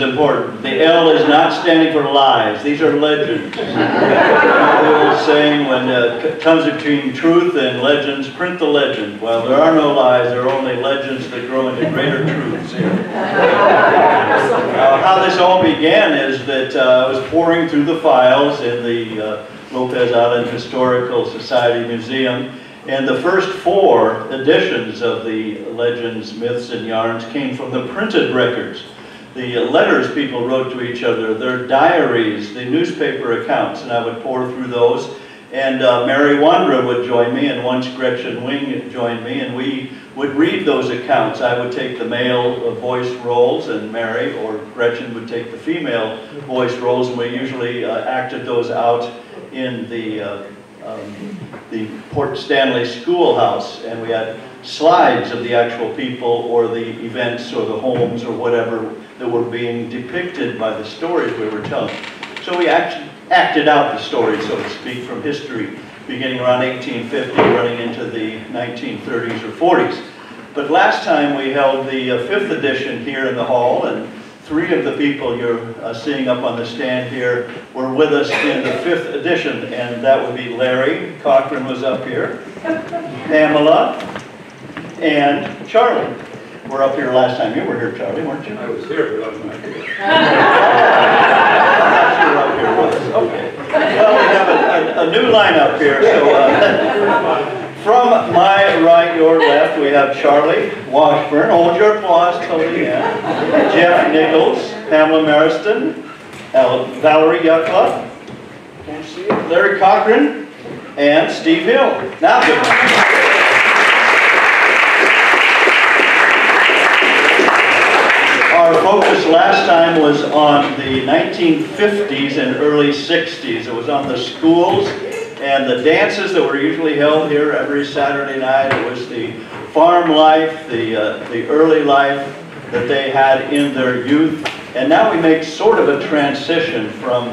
important. The L is not standing for lies. These are legends. The old saying, when it comes between truth and legends, print the legend. Well, there are no lies. There are only legends that grow into greater truths here. How this all began is that I was pouring through the files in the Lopez Island Historical Society Museum, and the first 4 editions of the legends, myths, and yarns came from the printed records. The letters people wrote to each other, their diaries, the newspaper accounts, and I would pour through those. And Mary Wandra would join me, and once Gretchen Wing joined me, and we would read those accounts. I would take the male voice roles, and Mary or Gretchen would take the female voice roles, and we usually acted those out in the Port Stanley Schoolhouse, and we had slides of the actual people or the events or the homes or whatever that were being depicted by the stories we were telling. So we acted out the stories, so to speak, from history, beginning around 1850, running into the 1930s or 40s. But last time we held the 5th edition here in the hall, and 3 of the people you're seeing up on the stand here were with us in the 5th edition, and that would be Larry Cochran was up here, Pamela, and Charlie. We're up here last time. You were here, Charlie, weren't you? I was here, but I was not here. You were up here with us. Okay. Well, we have a new lineup here. So, from my right, your left, we have Charlie Washburn. Hold your applause till the end. Jeff Nichols, Pamela Mariston, Valerie Yuckla, Larry Cochran, and Steve Hill. Now, good morning. Our focus last time was on the 1950s and early 60s. It was on the schools and the dances that were usually held here every Saturday night. It was the farm life, the early life that they had in their youth. And now we make sort of a transition from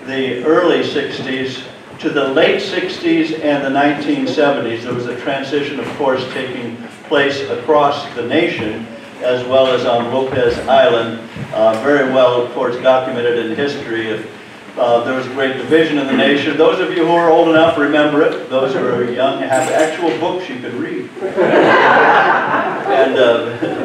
the early 60s to the late 60s and the 1970s. There was a transition, of course, taking place across the nation, as well as on Lopez Island, very well, of course, documented in history. There was a great division in the nation. Those of you who are old enough remember it. Those who are young have actual books you could read. And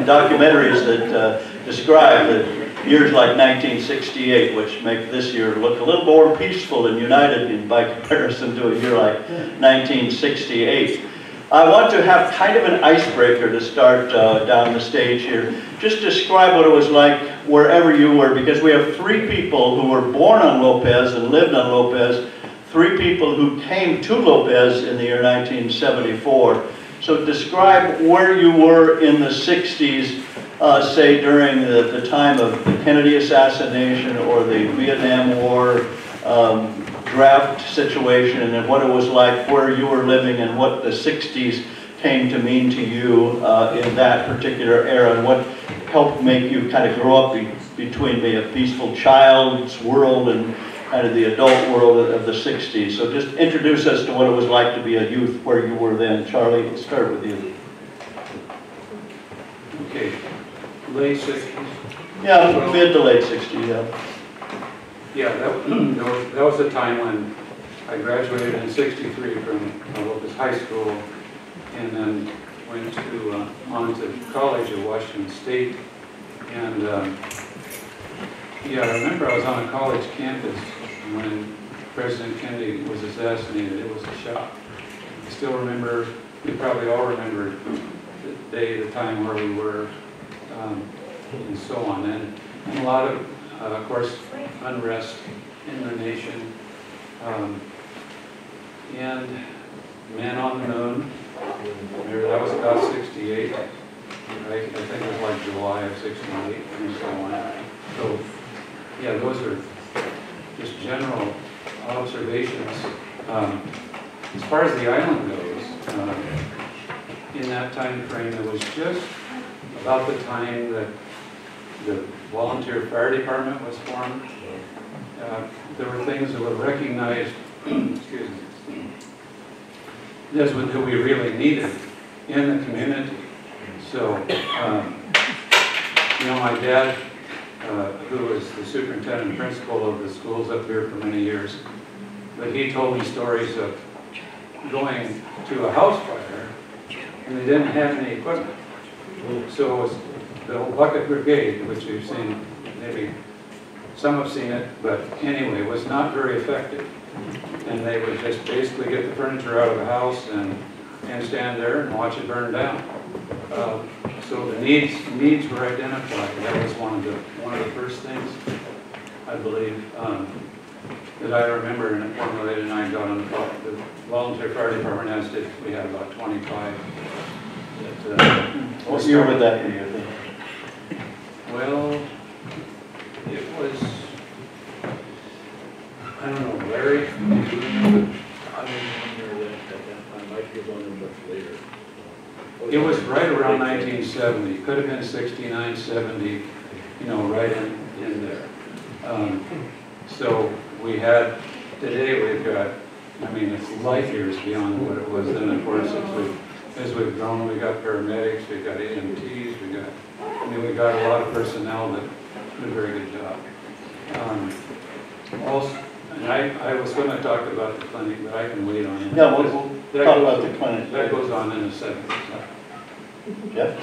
documentaries that describe years like 1968, which make this year look a little more peaceful and united by comparison to a year like 1968. I want to have kind of an icebreaker to start down the stage here. Just describe what it was like wherever you were, because we have 3 people who were born on Lopez and lived on Lopez, 3 people who came to Lopez in the year 1974. So describe where you were in the 60s, say during the time of the Kennedy assassination or the Vietnam War, draft situation, and what it was like where you were living and what the 60s came to mean to you in that particular era, and what helped make you kind of grow up between being a peaceful child's world and kind of the adult world of the 60s. So just introduce us to what it was like to be a youth where you were then. Charlie, let's start with you. Okay, late 60s? Yeah, mid to late 60s, yeah. Yeah, that was the time when I graduated in '63 from Lopez High School, and then went to on to college at Washington State. And yeah, I remember I was on a college campus when President Kennedy was assassinated. It was a shock. I still remember, we probably all remember the day, the time where we were, and so on. And a lot of course, unrest in the nation. And Man on the Moon, that was about 68. I think it was like July of 68 and so on. So, yeah, those are just general observations. As far as the island goes, in that time frame, it was just about the time that the volunteer fire department was formed. There were things that were recognized, excuse me, as what we really needed in the community. So, you know, my dad who was the superintendent principal of the schools up here for many years. But he told me stories of going to a house fire and they didn't have any equipment. So it was the whole bucket brigade, which you've seen, maybe some have seen it, but anyway, it was not very effective. And they would just basically get the furniture out of the house and stand there and watch it burn down. So the needs were identified. That was one of the first things, I believe, that I remember, and formulated, and I got on the volunteer fire department as did, we had about 25. What year would that be, you think? Well, it was, I don't know, Larry, do you remember? I don't remember that at that time. I was on them much later. It was right around 1970. It could have been 69, 70, you know, right in there. So we had, today we've got, I mean, it's light years beyond what it was then. Of course, as we've grown, we got paramedics, we got EMTs, we got a lot of personnel that did a very good job. Also, and I was going to talk about the clinic, but I can wait on it. Yeah, we'll talk about the clinic. That goes on in a second. Jeff?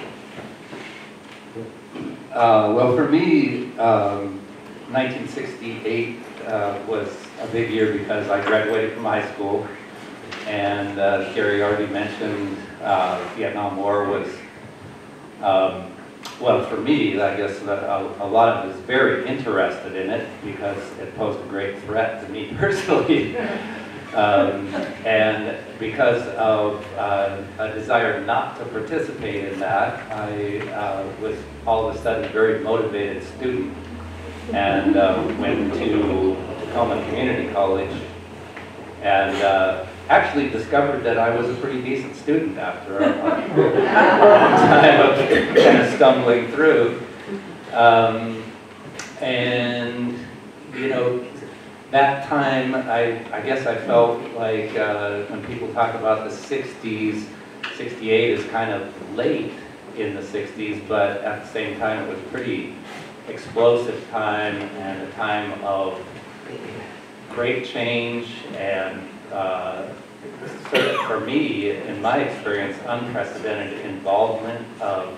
Well, for me, 1968 was a big year because I graduated from high school, and Gary already mentioned Vietnam War was, well, for me, I guess a lot of us very interested in it because it posed a great threat to me personally. And because of a desire not to participate in that, I was all of a sudden a very motivated student and went to Tacoma Community College and actually discovered that I was a pretty decent student after a long time of kind of stumbling through. And, you know, that time, I guess I felt like when people talk about the 60s, 68 is kind of late in the 60s, but at the same time it was a pretty explosive time and a time of great change and for me, in my experience, unprecedented involvement of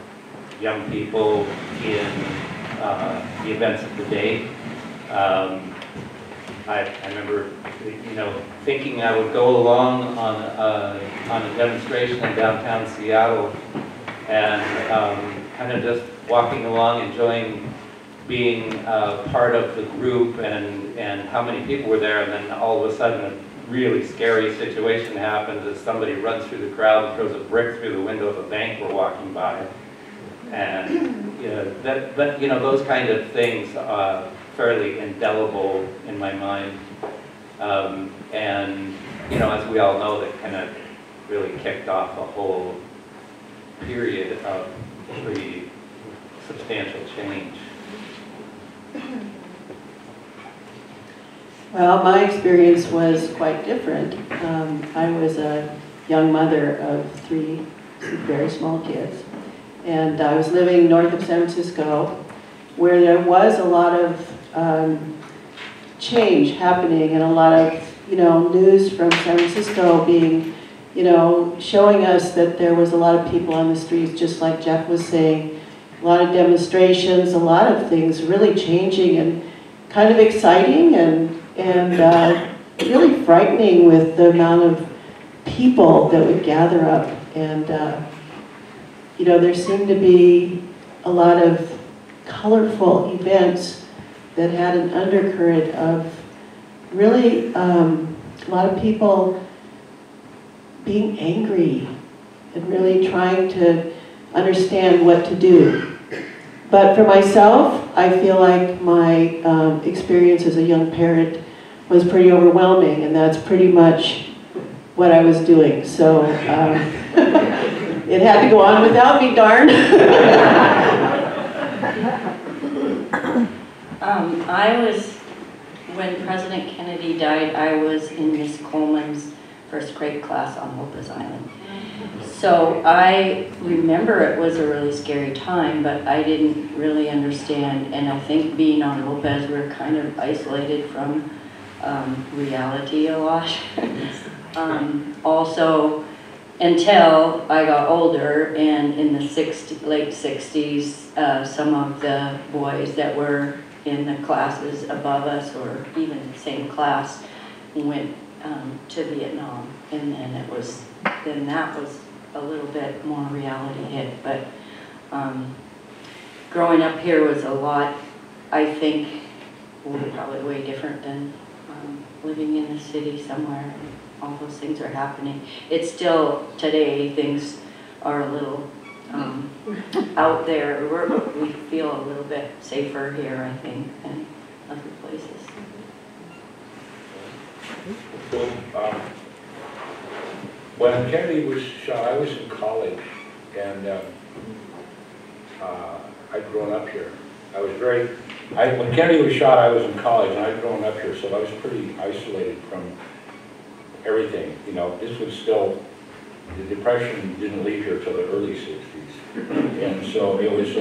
young people in the events of the day. I remember, you know, thinking I would go along on a demonstration in downtown Seattle, and kind of just walking along, enjoying being part of the group, and how many people were there, and then all of a sudden a really scary situation happens as somebody runs through the crowd and throws a brick through the window of a bank we're walking by, and you know, but you know, those kind of things. Fairly indelible in my mind, and you know, as we all know, that kind of really kicked off a whole period of pretty substantial change. Well, my experience was quite different. I was a young mother of three very small kids, and I was living north of San Francisco, where there was a lot of change happening and a lot of, you know, news from San Francisco being, you know, showing us that there was a lot of people on the streets, just like Jeff was saying, a lot of demonstrations, a lot of things really changing and kind of exciting and really frightening with the amount of people that would gather up. And, you know, there seemed to be a lot of colorful events that had an undercurrent of really a lot of people being angry and really trying to understand what to do. But for myself, I feel like my experience as a young parent was pretty overwhelming, and that's pretty much what I was doing. So it had to go on without me, darn. When President Kennedy died, I was in Miss Coleman's first grade class on Lopez Island. So I remember it was a really scary time, but I didn't really understand. And I think being on Lopez, we're kind of isolated from reality a lot. Also, until I got older, and in the late 60s, some of the boys that were in the classes above us, or even the same class, went to Vietnam, and then that was a little bit more reality hit. But growing up here was a lot, I think, probably way different than living in the city somewhere. All those things are happening. It's still, today, things are a little out there. We feel a little bit safer here, I think, than other places. When Kennedy was shot, I was in college, and I'd grown up here. When Kennedy was shot, I was in college, and I'd grown up here, so I was pretty isolated from everything. You know, this was still, the Depression didn't leave here till the early 60s, and so it was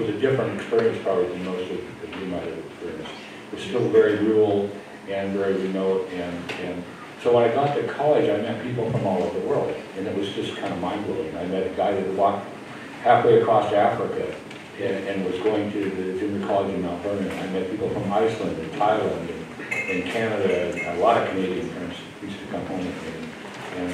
a different experience probably than most of you might have experienced. It was still very rural and very remote, and so when I got to college, I met people from all over the world, and it was just kind of mind-blowing. I met a guy that walked halfway across Africa and was going to the junior college in Mount Vernon. I met people from Iceland and Thailand and Canada, and a lot of Canadian friends used to come home with me. And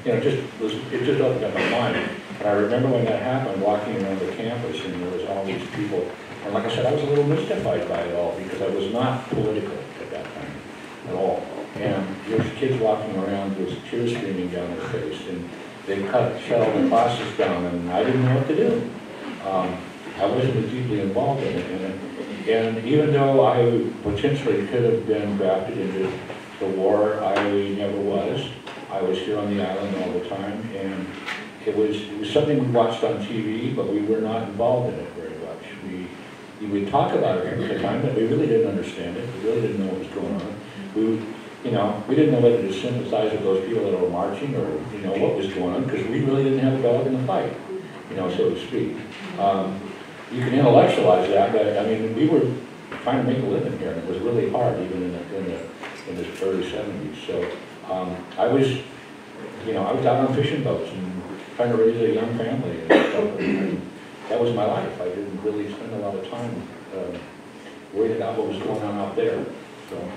you know, it just opened up my mind. And I remember when that happened, walking around the campus, and there was all these people. And like I said, I was a little mystified by it all, because I was not political at that time at all. And there's kids walking around with tears streaming down their face, and they shut all the classes down, and I didn't know what to do. I wasn't as deeply involved in it. And even though I potentially could have been drafted into the war, I never was. I was here on the island all the time, and it was something we watched on TV, but we were not involved in it very much. We would talk about it at the time, but we really didn't understand it. We really didn't know what was going on. We didn't know whether to sympathize with those people that were marching, or what was going on, because we really didn't have a dog in the fight, so to speak. You can intellectualize that, but I mean, we were trying to make a living here, and it was really hard, even in the early 70s. So I was out on fishing boats and trying to raise a young family and stuff. And that was my life. I didn't really spend a lot of time worried about what was going on out there. So.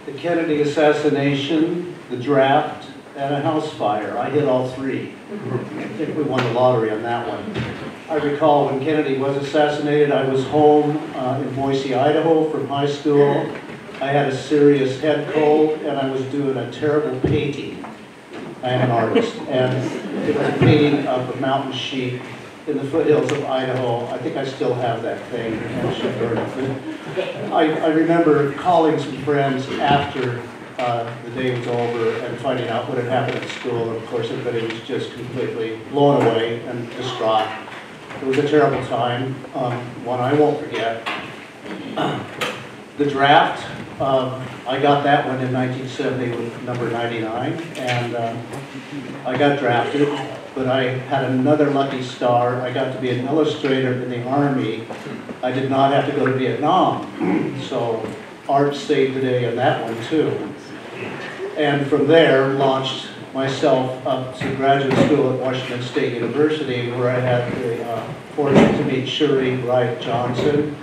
The Kennedy assassination, the draft, and a house fire. I hit all three. I think we won the lottery on that one. I recall when Kennedy was assassinated, I was home in Boise, Idaho from high school. I had a serious head cold, and I was doing a terrible painting. I am an artist, and it was a painting of a mountain sheep in the foothills of Idaho. I think I still have that thing. I remember calling some friends after the day was over and finding out what had happened at school. And of course, everybody was just completely blown away and distraught. It was a terrible time, one I won't forget. The draft, I got that one in 1970 with number 99, and I got drafted. But I had another lucky star. I got to be an illustrator in the Army. I did not have to go to Vietnam. So art saved the day on that one too. And from there, launched myself up to graduate school at Washington State University, where I had the fortune to meet Shirley Wright Johnson,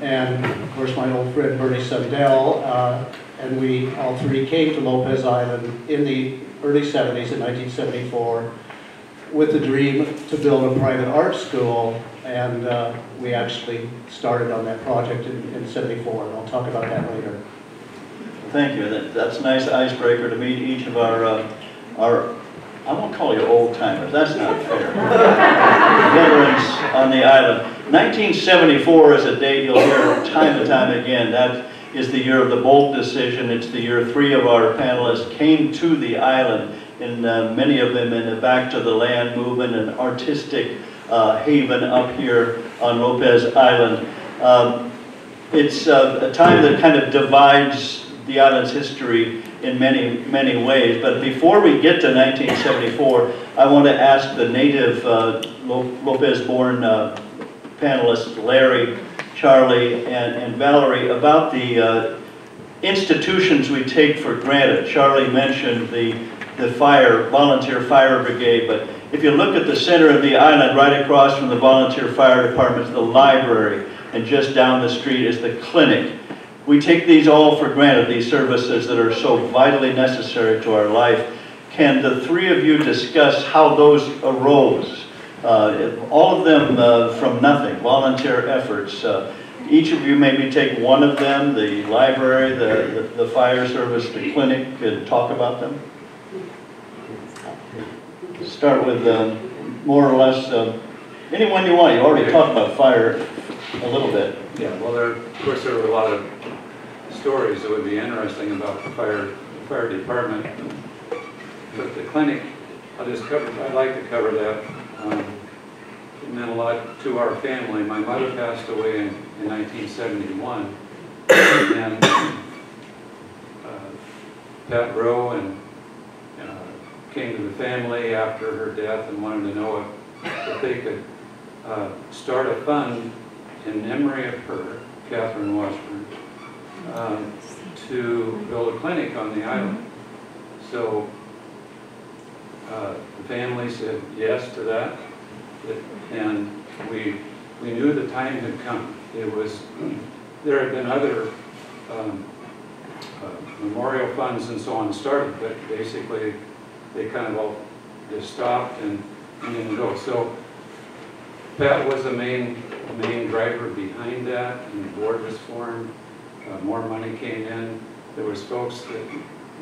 and of course my old friend Bernie Sundell, and we all three came to Lopez Island in the early 70s, in 1974, with the dream to build a private art school, and we actually started on that project in 74, and I'll talk about that later. Thank you. That's a nice icebreaker to meet each of our I won't call you old timers, that's not fair, veterans on the island. 1974 is a date you'll hear time and time again. That is the year of the Bolt decision. It's the year 3 of our panelists came to the island, and many of them in the Back to the Land movement, an artistic haven up here on Lopez Island. It's a time that kind of divides the island's history in many, many ways. But before we get to 1974, I want to ask the native Lopez-born panelists, Larry, Charlie, and Valerie, about the institutions we take for granted. Charlie mentioned the volunteer fire brigade, but if you look at the center of the island, right across from the volunteer fire department is the library, and just down the street is the clinic. We take these all for granted, these services that are so vitally necessary to our life. Can the three of you discuss how those arose? All of them from nothing, volunteer efforts. Each of you maybe take one of them, the library, the fire service, the clinic, and talk about them. Start with more or less anyone you want. You already talked about fire a little bit. Yeah, well, of course there were a lot of stories that would be interesting about the fire department. But the clinic, I'd like to cover that. It meant a lot to our family. My mother passed away in 1971, and Pat Rowe and came to the family after her death and wanted to know if they could start a fund in memory of her, Catherine Washburn, to build a clinic on the island. So the family said yes to that, and we knew the time had come. There had been other memorial funds and so on started, but basically they kind of all just stopped and didn't go. So Pat was the main driver behind that, and the board was formed. More money came in. There was folks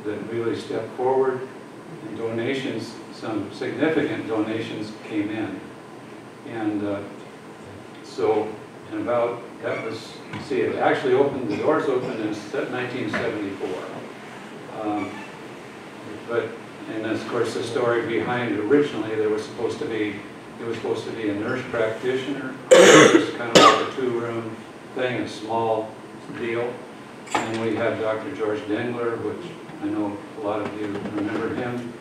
that really stepped forward, and donations, some significant donations came in. And so, and about, that was, see, it actually opened, the doors opened in 1974. And of course the story behind it, originally it was supposed to be a nurse practitioner. It was kind of like a two-room thing, a small deal. And we had Dr. George Dengler, which I know a lot of you remember him.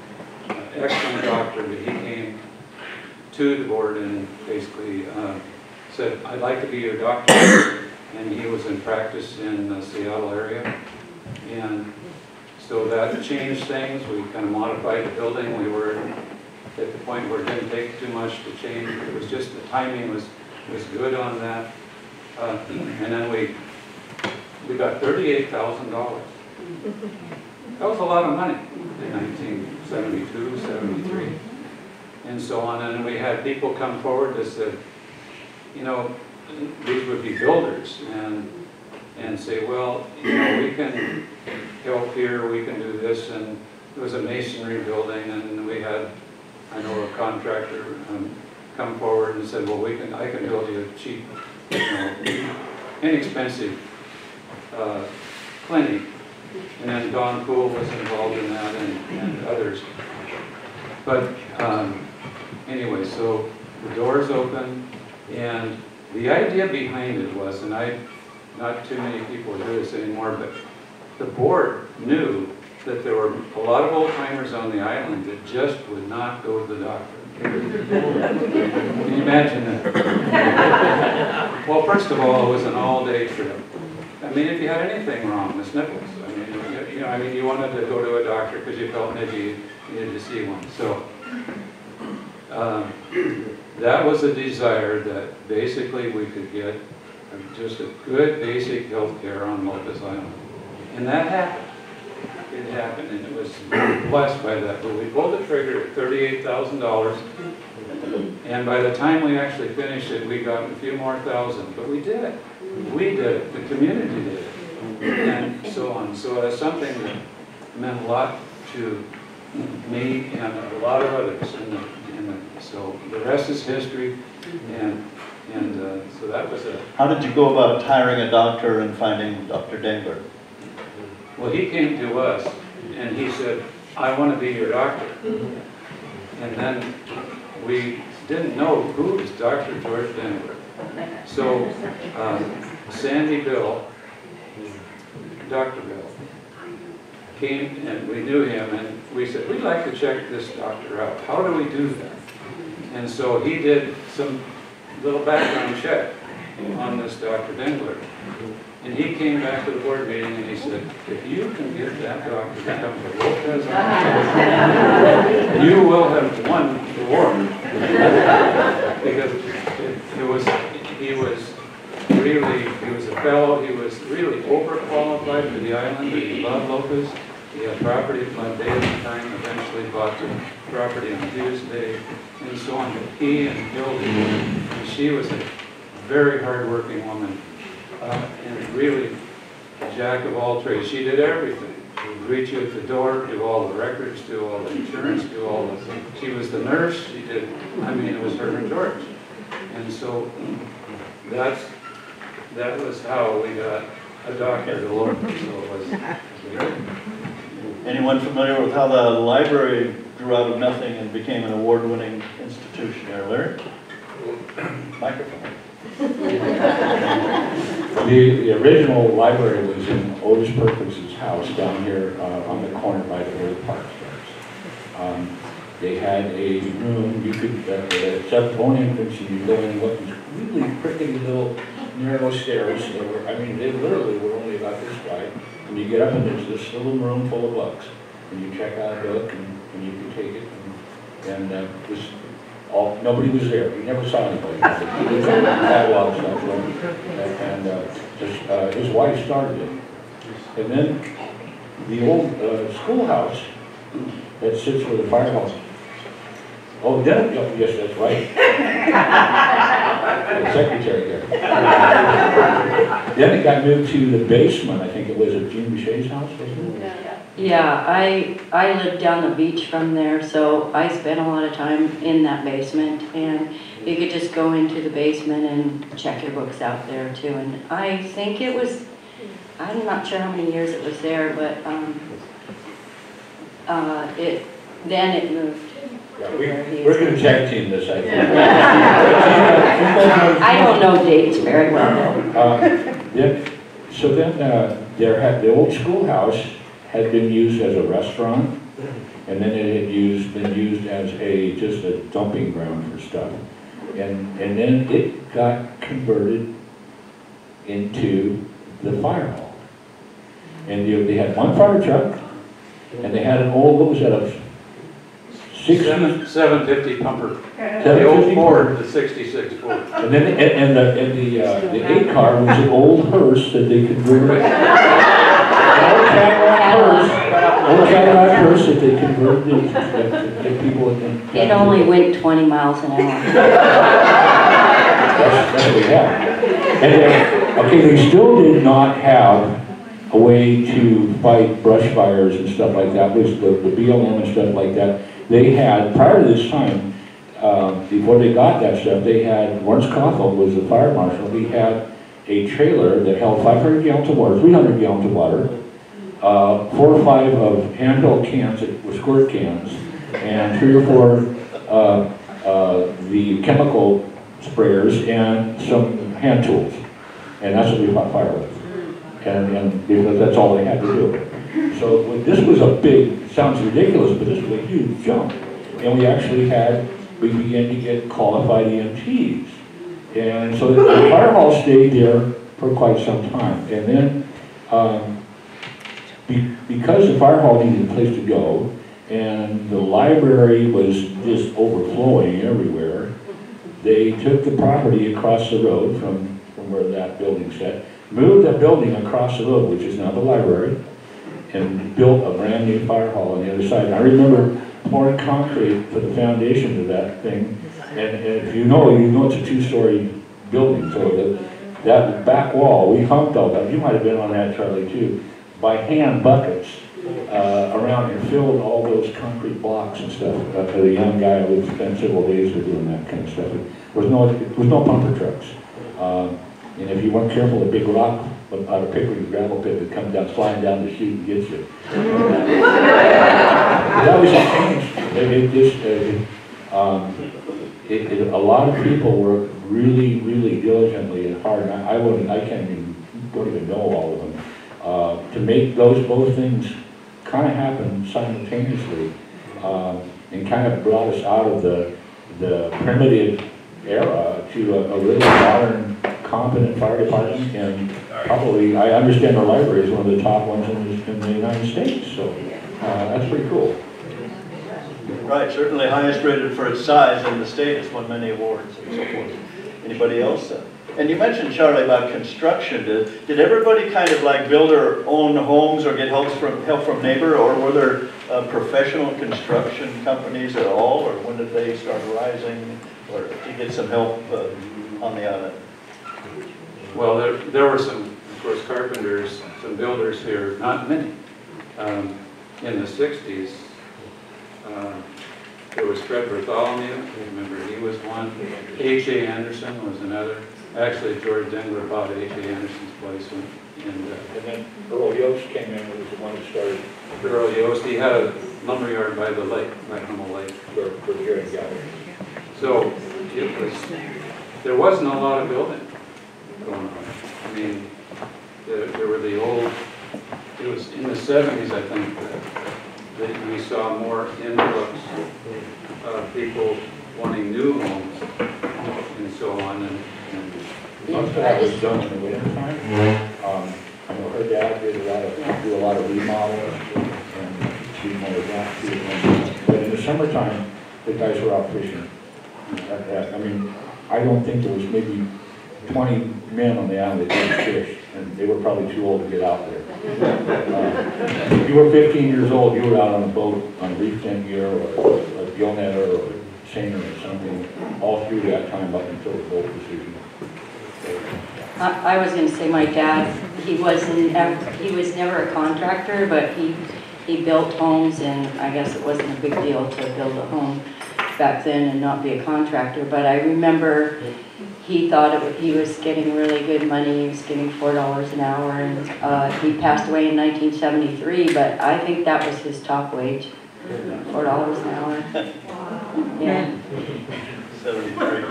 Excellent doctor, but he came to the board and basically said, I'd like to be your doctor. And he was in practice in the Seattle area. And so that changed things. We kind of modified the building. We were at the point where it didn't take too much to change. It was just the timing was good on that. And then we got $38,000. That was a lot of money in 1972, 73, and so on. And we had people come forward that said, you know, these would be builders and say, well, you know, we can help here, we can do this. And it was a masonry building, and we had, I know, a contractor come forward and said, well, I can build you a cheap, you know, inexpensive clinic. And then Don Poole was involved in that, and others. But anyway, so the doors open, and the idea behind it was, and not too many people do this anymore, but the board knew that there were a lot of old-timers on the island that just would not go to the doctor. Can you imagine that? Well, first of all, it was an all-day trip. I mean, if you had anything wrong, Miss Nichols, I mean, you wanted to go to a doctor because you felt maybe you needed to see one. So that was a desire that basically we could get just a good basic health care on Lopez Island. And that happened. It happened, and it was blessed by that. But we pulled the trigger at $38,000, and by the time we actually finished it, we got a few more thousand. But we did it. We did it. The community did it, and so on. So that's something that meant a lot to me and a lot of others. So the rest is history, and so that was it. How did you go about hiring a doctor and finding Dr. Dengler? Well, he came to us, and he said, I want to be your doctor. And then we didn't know who was Dr. George Dengler. So Sandy Bill, Dr. Bill, came and we knew him, and we said, we'd like to check this doctor out. How do we do that? And so he did some little background check on this Dr. Dengler. And he came back to the board meeting and he said, if you can get that doctor to come to Lopez, you will have won the war. Because he was a fellow, he was really overqualified for the island, but he loved Lopez. He had property at Monday at the time, eventually bought the property on Tuesday, and so on. But he and Hildy, and she was a very hard-working woman, and really a jack of all trades. She did everything. She'd greet you at the door, do all the records, do all the insurance, do all the things. She was the nurse, she did, I mean, it was her and George. And so that was how we got a doctor to look, so it was. Anyone familiar with how the library grew out of nothing and became an award-winning institution there, Larry? Microphone. The original library was in Otis Perkins' house down here on the corner by the old park starts. They had a room, you could, except one entrance, and you go in what was really pretty little narrow stairs. They were, I mean, they literally were only about this wide. And you get up and there's this little room full of books. And you check out a book and you can take it. And nobody was there. You never saw anybody. Catalog stuff. And his wife started it. And then the old schoolhouse that sits where the firehouse. Oh, then, yes, that's right. The secretary there. Then it got moved to the basement, I think it was at Jean Boucher's house, wasn't it? Yeah, I lived down the beach from there, so I spent a lot of time in that basement, and you could just go into the basement and check your books out there too. And I think it was, I'm not sure how many years it was there, but then it moved. Yeah, we're going to tag team this, I think. I don't know dates very well. So then the old schoolhouse had been used as a restaurant, and then it had been used as just a dumping ground for stuff. And then it got converted into the fire hall. And they had one fire truck, and they had an old, what was that, a 750 pumper. The old Ford, the 66 Ford. And then the 8-car was an old hearse that they converted. Old Cadillac hearse that they converted to people in. It only went 20 miles an hour. That's what we had. And okay, they still did not have a way to fight brush fires and stuff like that. It was the BLM and stuff like that. They had, prior to this time, before they got that stuff, they had, Lawrence Coffell was the fire marshal, he had a trailer that held 500 gallons of water, 300 gallons of water, 4 or 5 of handheld cans that were squirt cans, and 3 or 4 the chemical sprayers, and some hand tools. And that's what we fought fire with. And because that's all they had to do. So this was a big, sounds ridiculous, but this was a huge jump. And we actually we began to get qualified EMTs. And so the fire hall stayed there for quite some time. And then, because the fire hall needed a place to go, and the library was just overflowing everywhere, they took the property across the road from where that building sat, moved that building across the road, which is now the library, and built a brand new fire hall on the other side. And I remember pouring concrete for the foundation of that thing, and if you know it's a 2-story building, so that back wall, we humped all that, you might have been on that, Charlie, too, by hand buckets around and filled all those concrete blocks and stuff. For the young guy, I would spend several days doing that kind of stuff. There was no pumper trucks. And if you weren't careful, a big rock out of Pickering gravel pit would come down, flying down the chute and get you. That was a change. A lot of people worked really, really diligently and hard. And don't even know all of them. To make both things kind of happened simultaneously, and kind of brought us out of the primitive era to a really modern, competent fire department, and probably, I understand our library is one of the top ones in the United States, so that's pretty cool. Right, certainly highest rated for its size in the state. It's won many awards and so forth. Anybody else? And you mentioned, Charlie, about construction. Did everybody kind of like build their own homes or get help from neighbor, or were there professional construction companies at all, or when did they start rising, or did you get some help on the island? Well, there were some, of course, carpenters, some builders here, not many. In the 60s, there was Fred Bartholomew, I remember he was one. H.A. Anderson was another. Actually, George Dengler bought H.A. Anderson's place. And then Earl Yost came in, was the one who started. Earl Yost, he had a lumberyard by the lake, by Hummel Lake. For Jerry Gallery. So there wasn't a lot of building going on. I mean, there were the old, it was in the 70s, I think, that we saw more influx of people wanting new homes and so on. And Most of that was done in the winter time. I know her dad did do a lot of remodeling and she wanted that too. But in the summertime, the guys were out fishing. I mean, I don't think there was maybe 20 men on the island that didn't fish, and they were probably too old to get out there. If you were 15 years old, you were out on a boat on reef fin gear or a gillnetter or seiner or something all through that time up until the boat was season. I was going to say my dad, he was never a contractor, but he built homes, and I guess it wasn't a big deal to build a home back then and not be a contractor. But I remember he thought he was getting really good money. He was getting $4 an hour, and he passed away in 1973. But I think that was his top wage, $4 an hour. Yeah. 73.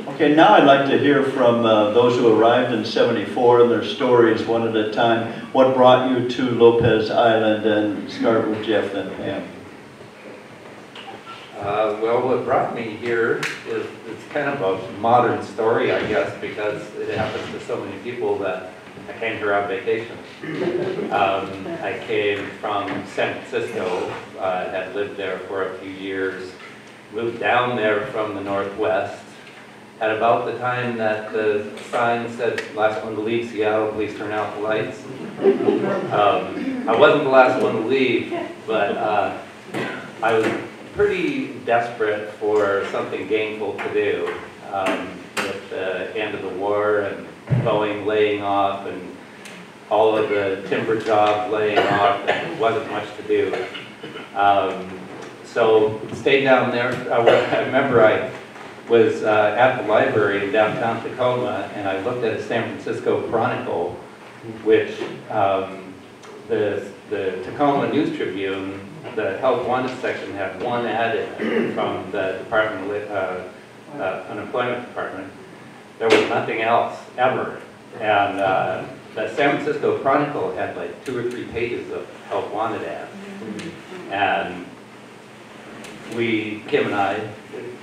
Okay, now I'd like to hear from those who arrived in 74 and their stories one at a time. What brought you to Lopez Island, and start with Jeff then Pam. Well, what brought me here is it's kind of a modern story, I guess, because it happens to so many people that I came here on vacation. I came from San Francisco, had lived there for a few years, moved down there from the Northwest. At about the time that the sign said, last one to leave Seattle, please turn out the lights. I wasn't the last one to leave, but I was pretty desperate for something gainful to do with the end of the war and Boeing laying off and all of the timber jobs laying off, and there wasn't much to do. So stayed down there. I remember I was at the library in downtown Tacoma, and I looked at a San Francisco Chronicle, which the Tacoma News Tribune, the Health Wanted section had one ad in it from the Department of Unemployment Department. There was nothing else ever, and the San Francisco Chronicle had like 2 or 3 pages of Health Wanted ads, and Kim and I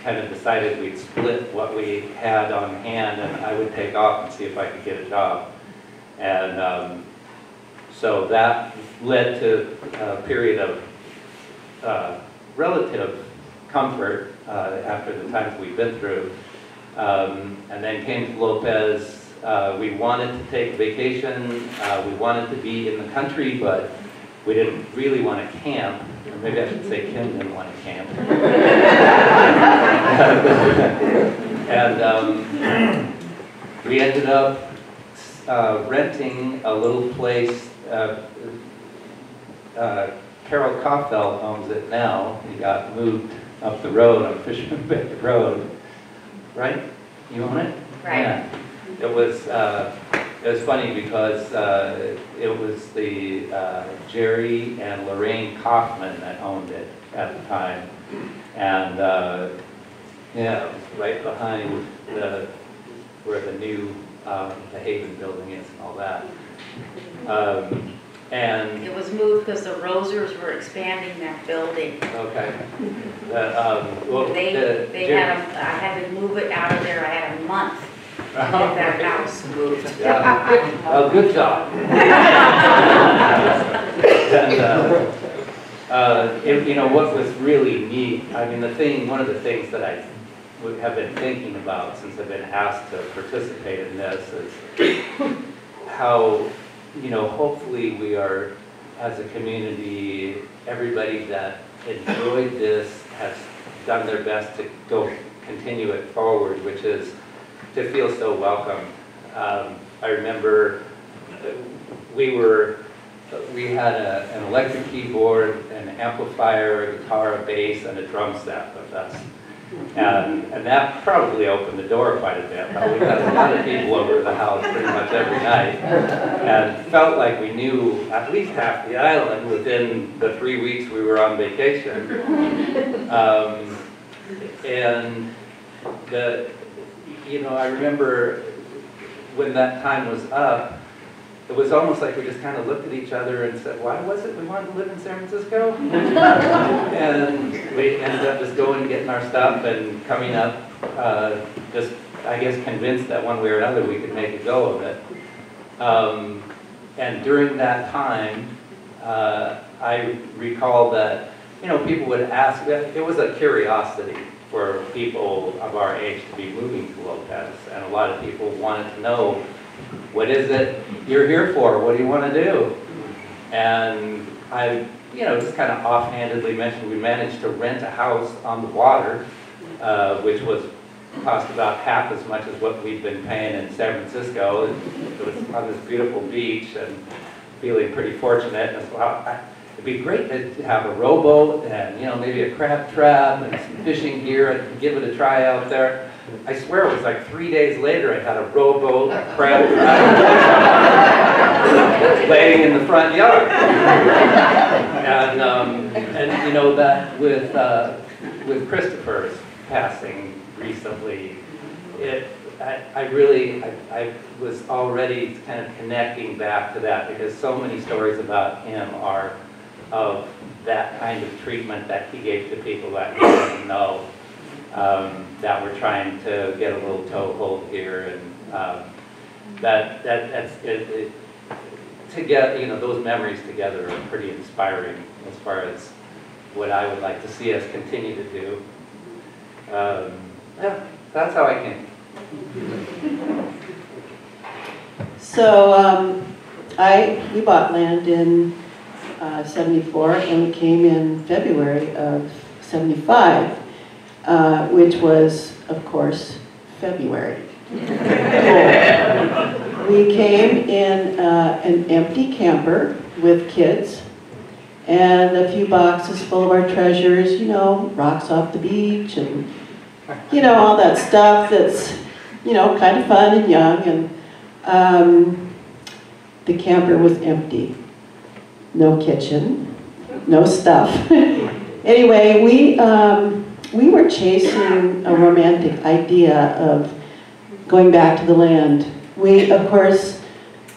kind of decided we'd split what we had on hand, and I would take off and see if I could get a job. And so that led to a period of relative comfort after the times we've been through. And then came to Lopez. We wanted to take a vacation. We wanted to be in the country, but we didn't really want to camp. Or maybe I should say Kim didn't want to camp. And we ended up renting a little place. Carol Kaufeld owns it now. He got moved up the road on Fisherman Bay Road. Right? You own it? Right. Yeah. It was funny because it was the Jerry and Lorraine Kaufman that owned it at the time, and yeah, it was right behind where the new the Haven building is and all that. And, It was moved because the Rosers were expanding that building. okay. Well, They had, I had to move it out of there, I had a month to get that house moved. Yeah. Well, good job. And, you know, what was really neat, I mean, one of the things that I have been thinking about since I've been asked to participate in this is how, you know, hopefully we are, as a community, everybody that enjoyed this has done their best to continue it forward, which is to feel so welcome. I remember we had an electric keyboard, an amplifier, a guitar, a bass, and a drum set with us. And that probably opened the door quite a bit. We had a lot of people over to the house pretty much every night, and felt like we knew at least half the island within the 3 weeks we were on vacation. And you know, I remember when that time was up, it was almost like we just kind of looked at each other and said, why was it we wanted to live in San Francisco? And we ended up just going and getting our stuff and coming up, just, I guess, convinced that one way or another we could make a go of it. And during that time, I recall that, you know, people would ask, it was a curiosity for people of our age to be moving to Lopez, and a lot of people wanted to know, what is it you're here for? What do you want to do? And I, you know, just kind of offhandedly mentioned we managed to rent a house on the water, which cost about half as much as what we'd been paying in San Francisco. It was on this beautiful beach, and feeling pretty fortunate. And well, it'd be great to have a rowboat and, you know, maybe a crab trap and some fishing gear and give it a try out there. I swear it was like 3 days later I had a rowboat, a crab trap, laying in the front yard. And you know, that with Christopher's passing recently, I was already kind of connecting back to that, because so many stories about him are of that kind of treatment that he gave to people that he didn't know, that we're trying to get a little toehold here, and together, you know, those memories together are pretty inspiring as far as what I would like to see us continue to do. Yeah, that's how I came. So we bought land in 74, and we came in February of 75, which was, of course, February. We came in an empty camper with kids and a few boxes full of our treasures, you know, rocks off the beach and, you know, all that stuff that's, you know, kind of fun and young. And the camper was empty. No kitchen, no stuff. Anyway, we were chasing a romantic idea of going back to the land. Of course,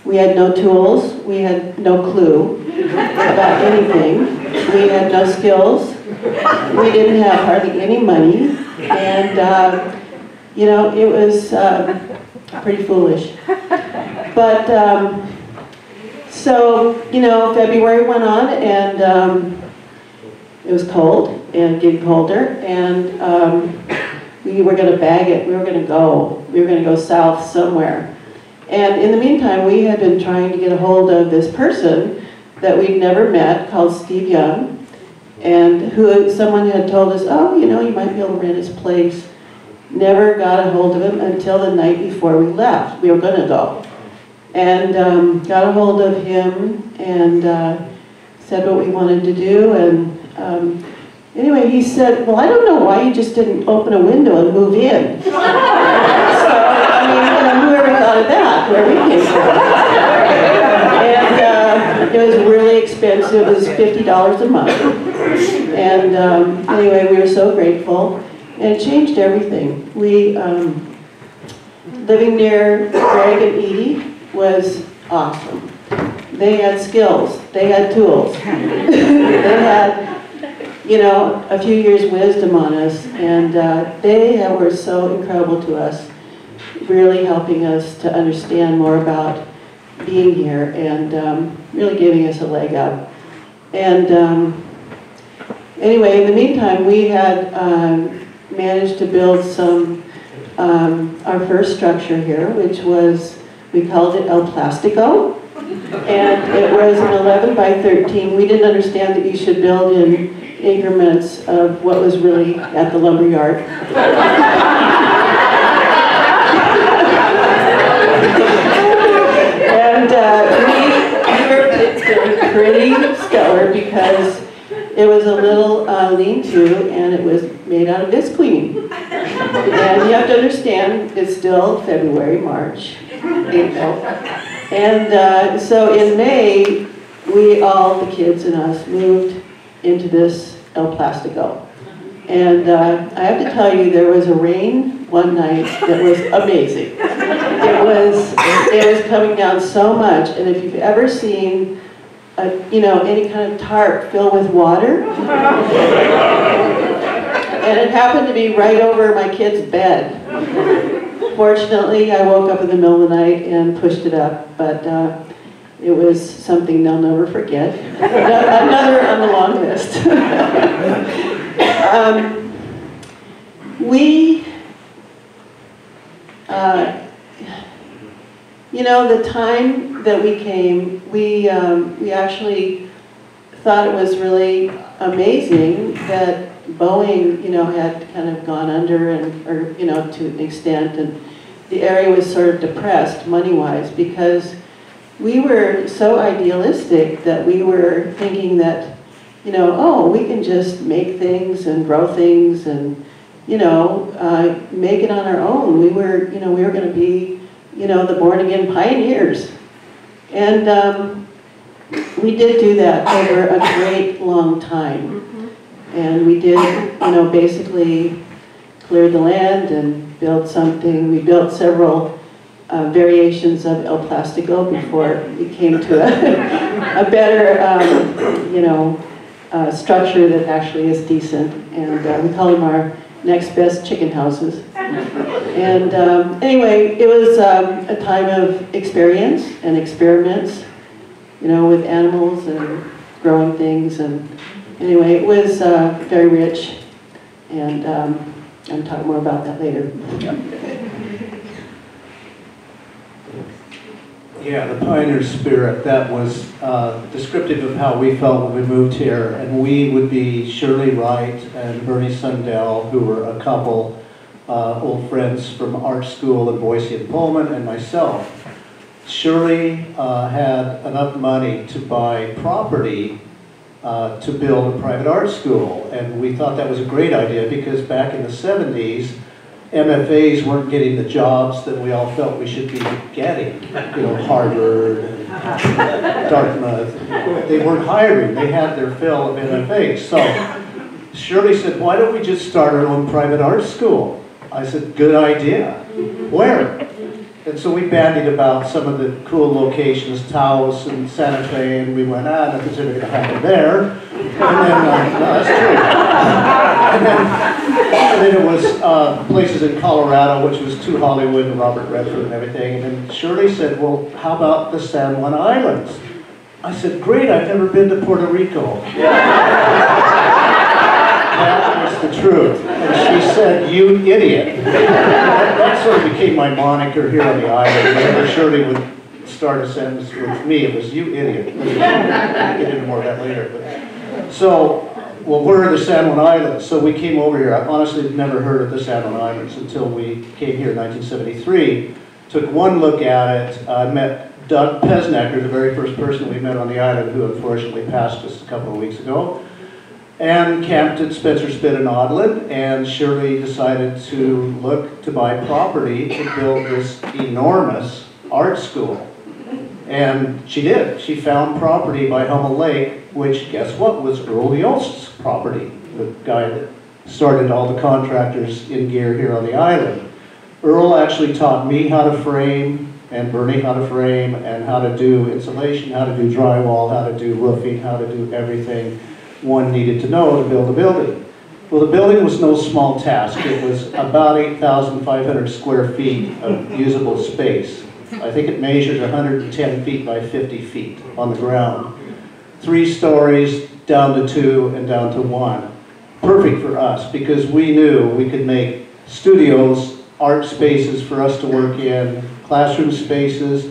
we had no tools, we had no clue about anything, we had no skills, we didn't have hardly any money, and you know, it was pretty foolish. But so, you know, February went on, and it was cold and getting colder, and we were going to bag it. We were going to go south somewhere. And in the meantime, we had been trying to get a hold of this person that we'd never met, called Steve Young, and someone had told us, oh, you know, you might be able to rent his place. Never got a hold of him until the night before we left. We were going to go. And got a hold of him and said what we wanted to do. And anyway, he said, well, I don't know why you just didn't open a window and move in. So, I mean, you know, whoever thought of that, where we came from. And it was really expensive. It was $50 a month. And anyway, we were so grateful. And it changed everything. We, living near Greg and Edie was awesome. They had skills, they had tools. They had, you know, a few years' wisdom on us, and they were so incredible to us, really helping us to understand more about being here and really giving us a leg up. And anyway, in the meantime, we had managed to build some, our first structure here, which was, we called it El Plastico. And it was an 11 by 13. We didn't understand that you should build in increments of what was really at the lumber yard. And we were pretty stellar because it was a little lean-to and it was made out of visqueen. And you have to understand, it's still February, March, April. And so in May, we all, the kids and us, moved into this El Plastico. And I have to tell you, there was a rain one night that was amazing. It was coming down so much, and if you've ever seen you know, any kind of tarp filled with water, and it happened to be right over my kid's bed. Fortunately, I woke up in the middle of the night and pushed it up, but it was something they'll never forget. Another on the long list. You know, the time that we came, we actually thought it was really amazing that Boeing, you know, had kind of gone under or, you know, to an extent, and the area was sort of depressed money-wise because we were so idealistic that we were thinking that, you know, oh, we can just make things and grow things and, you know, make it on our own. We were, you know, we were going to be, you know, the born-again pioneers. And we did do that over a great long time. And we did, you know, basically cleared the land and built something. We built several variations of El Plastico before it came to a better, you know, structure that actually is decent. And we call them our next best chicken houses. And anyway, it was a time of experience and experiments, you know, with animals and growing things. And anyway, it was very rich, and I'll talk more about that later. Yeah, the pioneer spirit, that was descriptive of how we felt when we moved here. And we would be Shirley Wright and Bernie Sundell, who were a couple, old friends from art school in Boise and Pullman, and myself. Shirley had enough money to buy property to build a private art school. And we thought that was a great idea because back in the 70s, MFAs weren't getting the jobs that we all felt we should be getting. You know, Harvard and Dartmouth. They weren't hiring. They had their fill of MFAs. So Shirley said, why don't we just start our own private art school? I said, good idea. Where? And so we bandied about some of the cool locations, Taos and Santa Fe, and we went, nothing's ever going to happen there. And then, no, that's true. And then it was places in Colorado, which was to Hollywood and Robert Redford and everything. And then Shirley said, well, how about the San Juan Islands? I said, great, I've never been to Puerto Rico. That was the truth. And she said, you idiot. That sort of became my moniker here on the island. Whenever Shirley would start a sentence with me, it was, you idiot. We'll get into more of that later. But, so, well, we're in the San Juan Islands, so we came over here. I honestly had never heard of the San Juan Islands until we came here in 1973. Took one look at it. I met Doug Pesnecker, the very first person we met on the island, who unfortunately passed us a couple of weeks ago. And camped at Spencer Spit in Odland, and Shirley decided to look to buy property to build this enormous art school. And she did. She found property by Hummel Lake, which, guess what, was Earl Yost's property, the guy that started all the contractors in gear here on the island. Earl actually taught me how to frame, and Bernie how to frame, and how to do insulation, how to do drywall, how to do roofing, how to do everything one needed to know to build a building. Well, the building was no small task. It was about 8,500 square feet of usable space. I think it measured 110 feet by 50 feet on the ground. 3 stories, down to 2, and down to 1. Perfect for us, because we knew we could make studios, art spaces for us to work in, classroom spaces.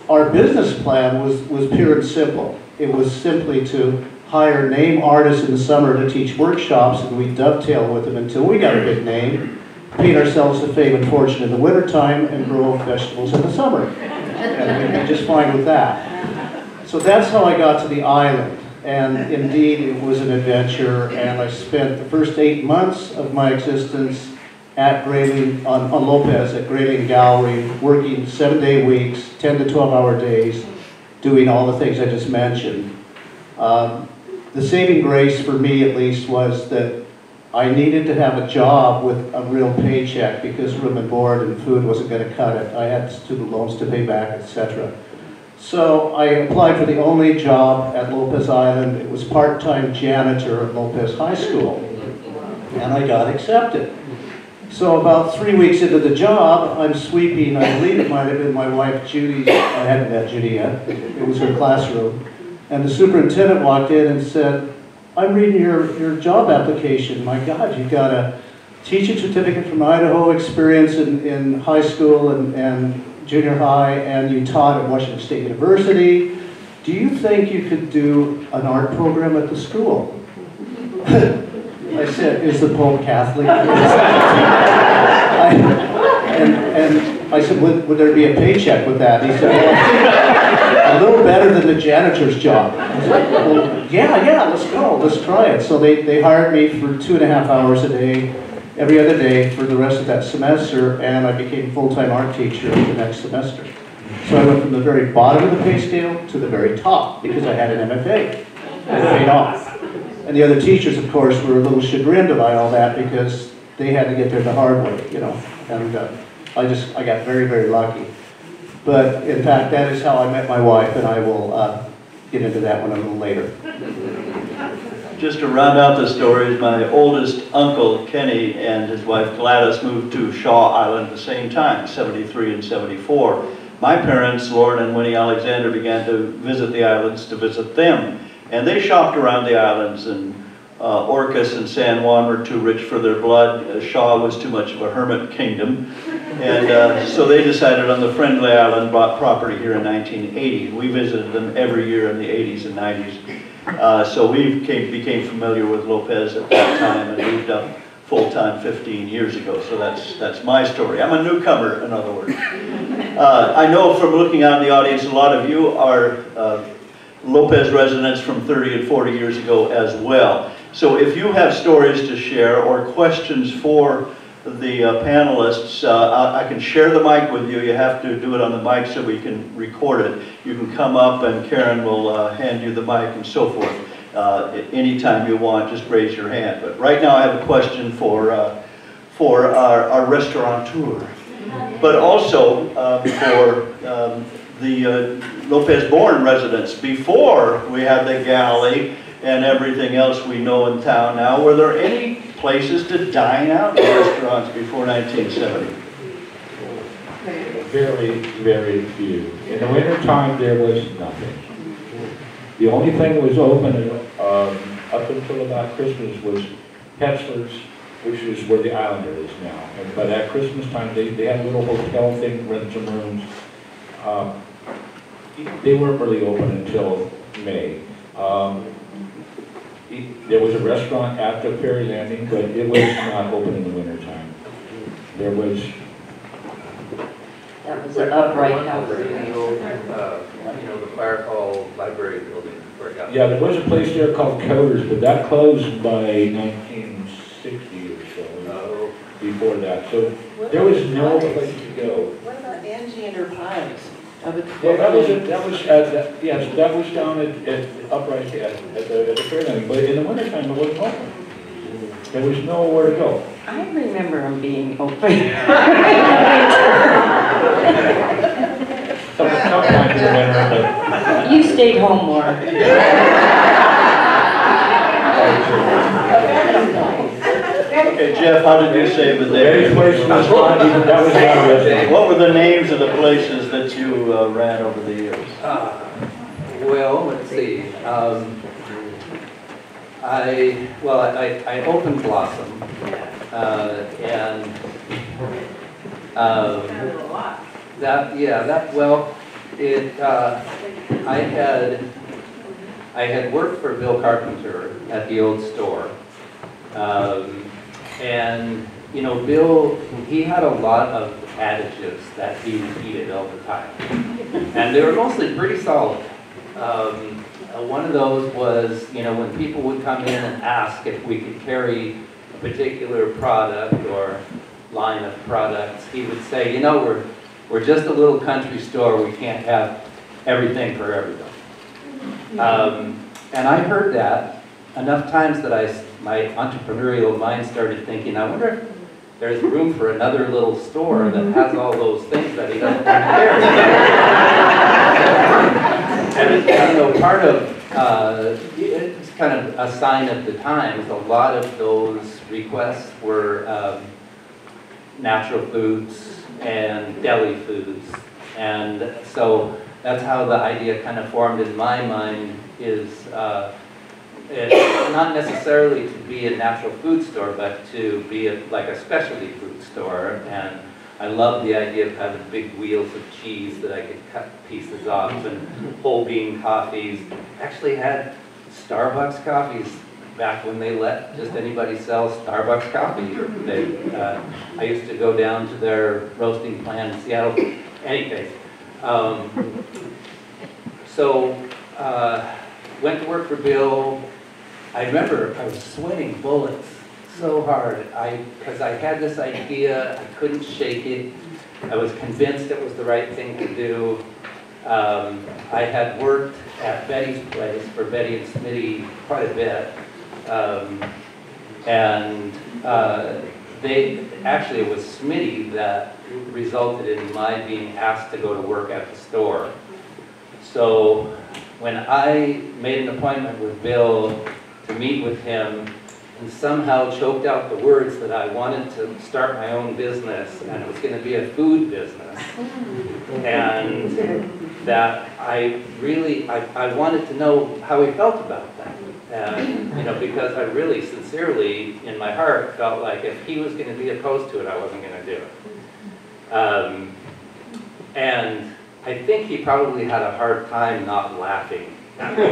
Our business plan was pure and simple. It was simply to hire name artists in the summer to teach workshops, and we dovetail with them until we got a big name, paint ourselves a fame and fortune in the wintertime, and grow vegetables in the summer. And we'd be just fine with that. So that's how I got to the island. And indeed, it was an adventure, and I spent the first 8 months of my existence at Grayling, on Lopez at Grayling Gallery, working 7-day weeks, 10 to 12-hour days, doing all the things I just mentioned. The saving grace for me, at least, was that I needed to have a job with a real paycheck because room and board and food wasn't going to cut it. I had student loans to pay back, etc. So I applied for the only job at Lopez Island. It was part-time janitor at Lopez High School, and I got accepted. So about 3 weeks into the job, I'm sweeping, I believe it might have been my wife Judy, I hadn't met Judy yet, it was her classroom, and the superintendent walked in and said, I'm reading your job application. My God, you've got a teaching certificate from Idaho, experience in high school and junior high, and you taught at Washington State University. Do you think you could do an art program at the school? I said, is the Pope Catholic? And I said, would there be a paycheck with that? He said, well, a little better than the janitor's job. I said, well, yeah, let's go, let's try it. So they hired me for 2.5 hours a day, every other day for the rest of that semester, and I became full-time art teacher the next semester. So I went from the very bottom of the pay scale to the very top because I had an MFA. It paid off. And the other teachers, of course, were a little chagrined by all that because they had to get there the hard way, you know. And I got very, very lucky. But in fact, that is how I met my wife, and I will get into that one a little later. Just to round out the stories, my oldest uncle, Kenny, and his wife Gladys moved to Shaw Island at the same time, 73 and 74. My parents, Lauren and Winnie Alexander, began to visit the islands to visit them. And they shopped around the islands, and Orcas and San Juan were too rich for their blood. Shaw was too much of a hermit kingdom. And so they decided on the Friendly Island, bought property here in 1980. We visited them every year in the 80s and 90s. So we became familiar with Lopez at that time and moved up full-time 15 years ago. So that's my story. I'm a newcomer, in other words. I know from looking out in the audience, a lot of you are Lopez residents from 30 and 40 years ago as well. So if you have stories to share or questions for the panelists, I can share the mic with you. You have to do it on the mic so we can record it. You can come up and Karen will hand you the mic and so forth. Anytime you want, just raise your hand. But right now I have a question for our restaurateur, but also for the Lopez-born residents. Before we had the galley and everything else we know in town now, were there any places to dine out in restaurants before 1970? Very, very few. In the wintertime, there was nothing. The only thing that was open up until about Christmas was Petzler's, which is where the Islander is now. And by that Christmas time, they had a little hotel thing, rent some rooms. They weren't really open until May. There was a restaurant at the ferry landing, but it was not open in the wintertime. There was... That was an upright house. The fire hall library building. Yeah, there was a place there called Coders, but that closed by 1960 or so, before that. So there was no place to go. What about Angie and her pies? Well, that was down at upright at the fair landing, but in the wintertime it wasn't open. There was nowhere to go. I remember them being open. stayed home more. Okay, Jeff, how did you say the Betty's name? place was not even, that was not a restaurant. What were the names of the places that you ran over the years? Well, let's see. I opened Blossom, and I had worked for Bill Carpenter at the old store, and you know, Bill, he had a lot of adages that he repeated all the time, and they were mostly pretty solid. One of those was, you know, when people would come in and ask if we could carry a particular product or line of products, he would say, you know, we're just a little country store, we can't have everything for everybody. And I heard that enough times that my entrepreneurial mind started thinking, I wonder if there's room for another little store that has all those things that he doesn't carry. And you know, part of it's kind of a sign of the times. A lot of those requests were natural foods and deli foods, and so that's how the idea kind of formed in my mind. Is not necessarily to be a natural food store, but to be like a specialty food store. And I love the idea of having big wheels of cheese that I could cut pieces off, and whole bean coffees. Actually had Starbucks coffees back when they let just anybody sell Starbucks coffee. I used to go down to their roasting plant in Seattle. Anyways, went to work for Bill. I remember I was sweating bullets so hard because I had this idea, I couldn't shake it. I was convinced it was the right thing to do. I had worked at Betty's place for Betty and Smitty quite a bit. It was Smitty that resulted in my being asked to go to work at the store. So when I made an appointment with Bill to meet with him and somehow choked out the words that I wanted to start my own business, and it was going to be a food business, and that I wanted to know how he felt about that. And, you know, because I really sincerely in my heart felt like if he was going to be opposed to it, I wasn't going to do it. And I think he probably had a hard time not laughing at me.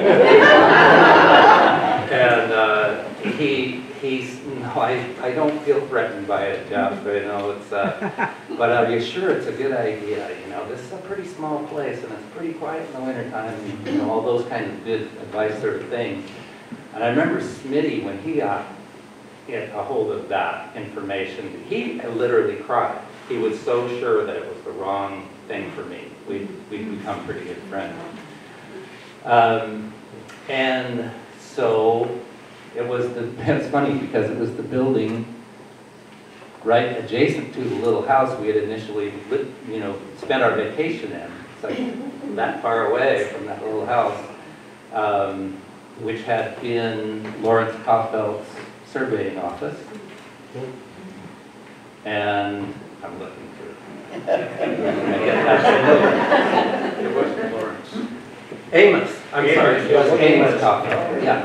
And I don't feel threatened by it, Jeff. You know, it's, but are you sure it's a good idea? You know, this is a pretty small place and it's pretty quiet in the wintertime. You know, all those kind of good advice sort of things. And I remember Smitty, when he got a hold of that information, he literally cried. He was so sure that it was the wrong thing for me. We'd become pretty good friends. And so it's funny because it was the building right adjacent to the little house we had initially spent our vacation in. It's like that far away from that little house, which had been Lawrence Koffelt's surveying office. And I'm looking for it wasn't Lawrence. Amos. I'm sorry. It was Amos Koffelt. Yeah.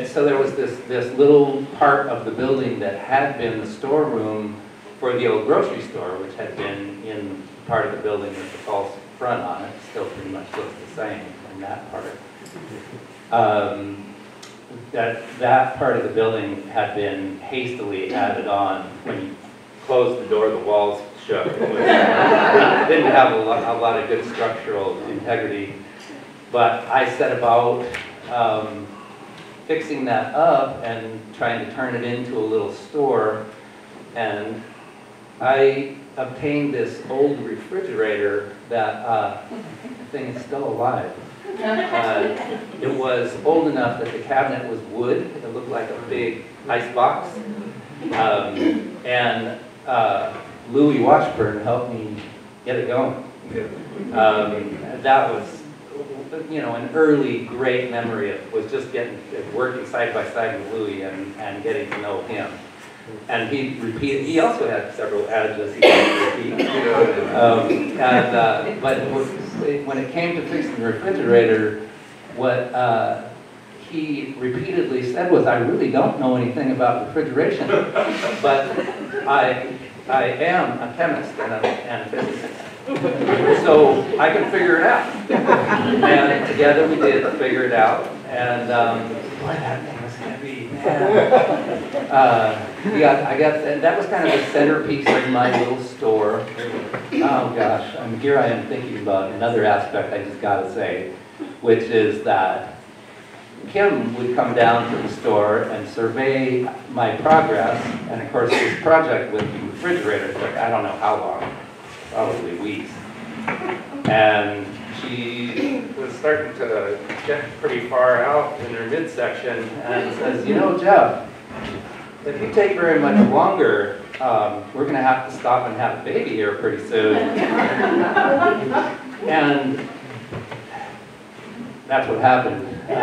So there was this little part of the building that had been the storeroom for the old grocery store, which had been in part of the building with the false front on it. Still pretty much looks the same in that part. That part of the building had been hastily added on. When you closed the door, the walls shook. It didn't have a lot of good structural integrity. But I set about fixing that up and trying to turn it into a little store. And I obtained this old refrigerator that the thing is still alive. It was old enough that the cabinet was wood. It looked like a big ice box. And Louis Washburn helped me get it going. That was, you know, an early great memory was just working side by side with Louis and getting to know him. And he also had several adages he could repeat. But when it came to fixing the refrigerator, what he repeatedly said was, I really don't know anything about refrigeration, but I am a chemist and a physicist. So I can figure it out. And together we did figure it out. And boy, that thing was heavy, man. And that was kind of the centerpiece of my little store. Oh gosh, here I am thinking about another aspect I just gotta say, which is that Kim would come down to the store and survey my progress, and of course this project with the refrigerator took I don't know how long, probably weeks. And she was starting to get pretty far out in her midsection and says, you know, Jeff, if you take very much longer, we're going to have to stop and have a baby here pretty soon. And that's what happened. The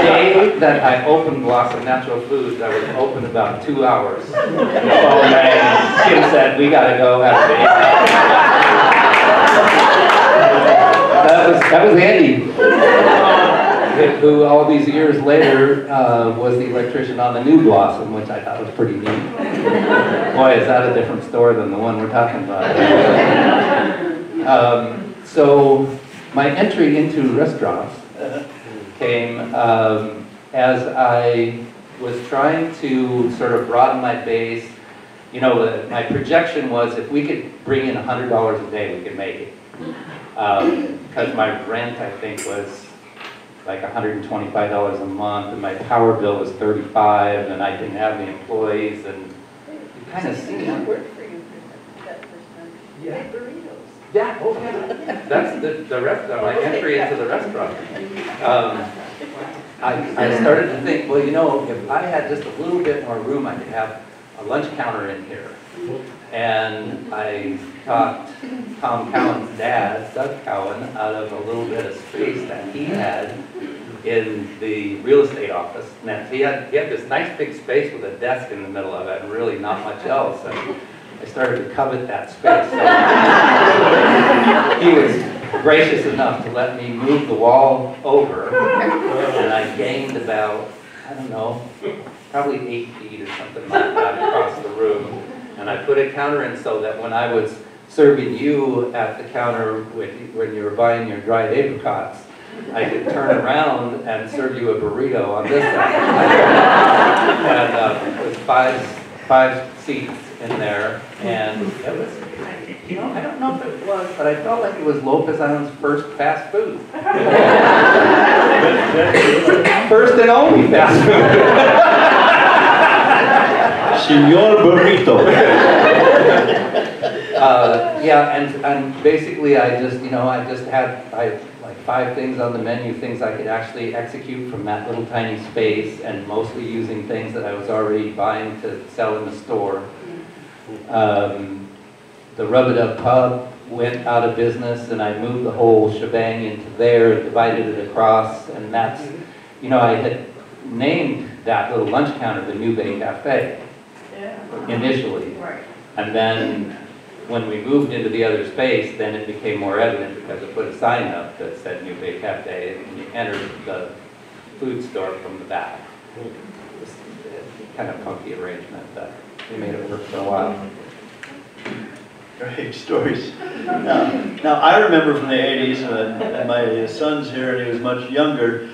day that I opened Blossom Natural Foods, I was open about 2 hours. The phone rang, Kim said, we got to go have a baby. That was Andy, who all these years later was the electrician on the new Blossom, which I thought was pretty neat. Boy, is that a different store than the one we're talking about. So my entry into restaurants came as I was trying to sort of broaden my base. You know, my projection was if we could bring in $100 a day, we could make it. Because my rent, I think, was like $125 a month, and my power bill was $35, and I didn't have any employees, and you kind of see that. Yeah. Yeah, oh yeah. That's the restaurant, my entry into the restaurant. I started to think, well, you know, if I had just a little bit more room, I could have a lunch counter in here. And I talked Tom Cowan's dad, Doug Cowan, out of a little bit of space that he had in the real estate office. And he had this nice big space with a desk in the middle of it and really not much else. And I started to covet that space. So he was gracious enough to let me move the wall over, and I gained about, I don't know, probably 8 feet or something like that across the room. And I put a counter in so that when I was serving you at the counter when you were buying your dried apricots, I could turn around and serve you a burrito on this side. And it was five seats in there, and it was, you know, I don't know if it was, but I felt like it was Lopez Island's first fast food. First and only fast food. Señor Burrito. Yeah, and basically I had like 5 things on the menu, things I could actually execute from that little tiny space, and mostly using things that I was already buying to sell in the store. The Rub-A-Dub Pub went out of business, and I moved the whole shebang into there, divided it across, and that's, you know, I had named that little lunch counter the New Bay Cafe initially. And then when we moved into the other space, then it became more evident because I put a sign up that said New Bay Cafe, and you entered the food store from the back. It was kind of funky arrangement, but we made it work for a while. Great stories. Now I remember from the 80s, and my son's here, and he was much younger,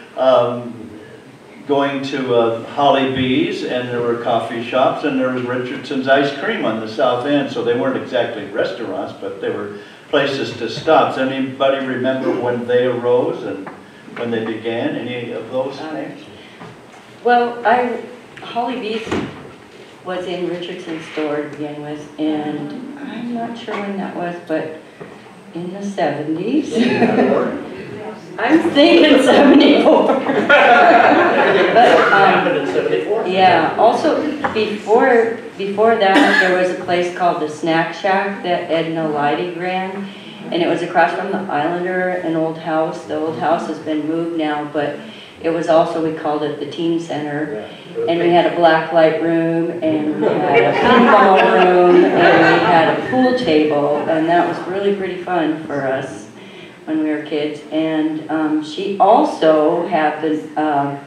going to Holly B's, and there were coffee shops, and there was Richardson's Ice Cream on the south end, so they weren't exactly restaurants, but they were places to stop. Does anybody remember when they arose and when they began? Any of those names? Well, Holly B's was in Richardson's store to begin with, and I'm not sure when that was, but in the 70s. I'm thinking 74. But, Happened in 74? yeah, also before that, there was a place called the Snack Shack that Edna Leidy ran, and it was across from the Islander, an old house. The old house has been moved now, but it was also, we called it the Teen Center, and we had a black light room, and we had a pinball room, and we had a pool table, and that was really pretty fun for us when we were kids. And she also had the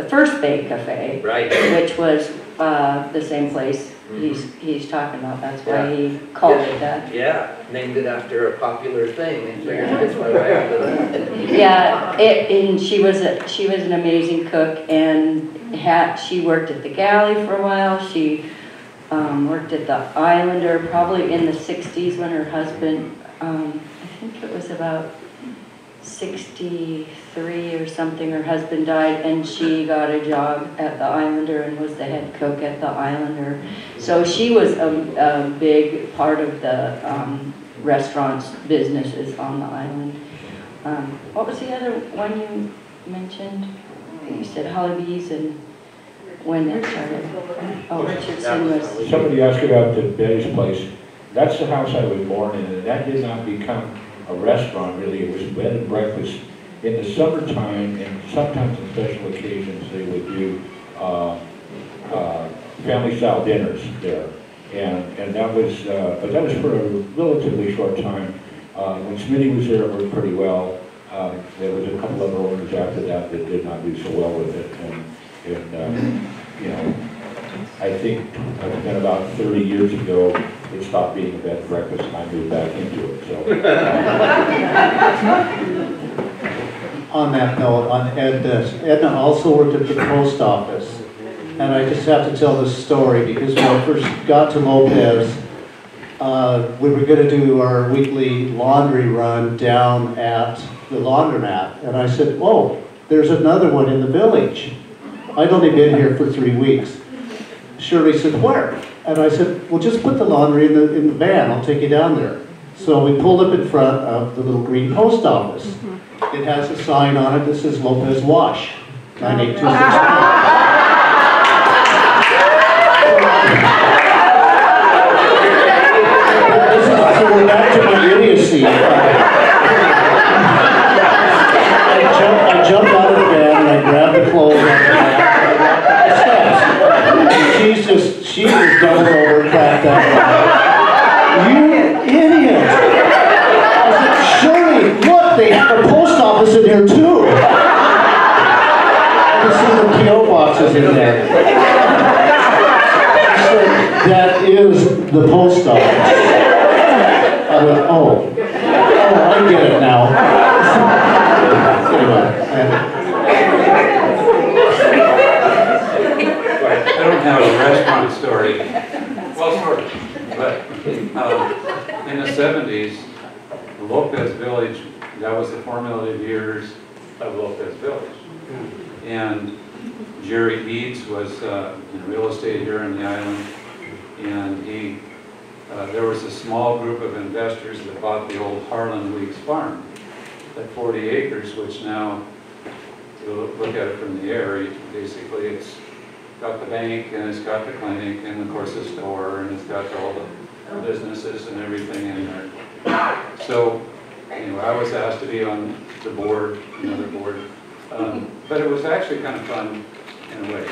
First Bay Cafe, Right. which was the same place he's talking about. That's why he called it that. Yeah, named it after a popular thing. They figured it's right after that. Yeah, and she was an amazing cook, and she worked at the Galley for a while. She worked at the Islander probably in the 60s when her husband, I think it was about 63 or something, her husband died, and she got a job at the Islander and was the head cook at the Islander. So she was a big part of the restaurants businesses on the island. What was the other one you mentioned? You said Hollybees, and when that started. Oh, Richardson was. Somebody asked about the Betty's Place. That's the house I was born in, and that did not become a restaurant, really. It was bed and breakfast. In the summertime, and sometimes on special occasions, they would do family-style dinners there. And that was, but that was for a relatively short time. When Smitty was there, it worked pretty well. There was a couple other owners after that that did not do so well with it. And you know, I think it's been about 30 years ago, it stopped being a bed and breakfast, and I moved back into it, so. On that note, on Edna also worked at the post office. And I just have to tell this story because when I first got to Lopez, we were going to do our weekly laundry run down at the laundromat. And I said, oh, there's another one in the village. I'd only been here for 3 weeks. Shirley said, where? And I said, well, just put the laundry in the van. I'll take you down there. So we pulled up in front of the little green post office. It has a sign on it that says Lopez Wash, 98264. So we're back to my idiocy. I jumped out of the van and I grabbed the clothes off the steps. She was doubled over, cracked out. You idiot! I said, Shirley, look, they have a post office in here too. I can see the P.O. boxes in there. I said, that is the post office. I went, oh, I get it now. Anyway, I don't have a restaurant story. Well, sort of. But in the 70s, Lopez Village, that was the formative years of Lopez Village. And Jerry Eads was in real estate here in the island. And there was a small group of investors that bought the old Harlan Weeks farm at 40 acres, which now, if you look at it from the air, basically it's got the bank and it's got the clinic and of course the store and it's got all the businesses and everything in there. So, anyway, I was asked to be on the board, another board, but it was actually kind of fun in a way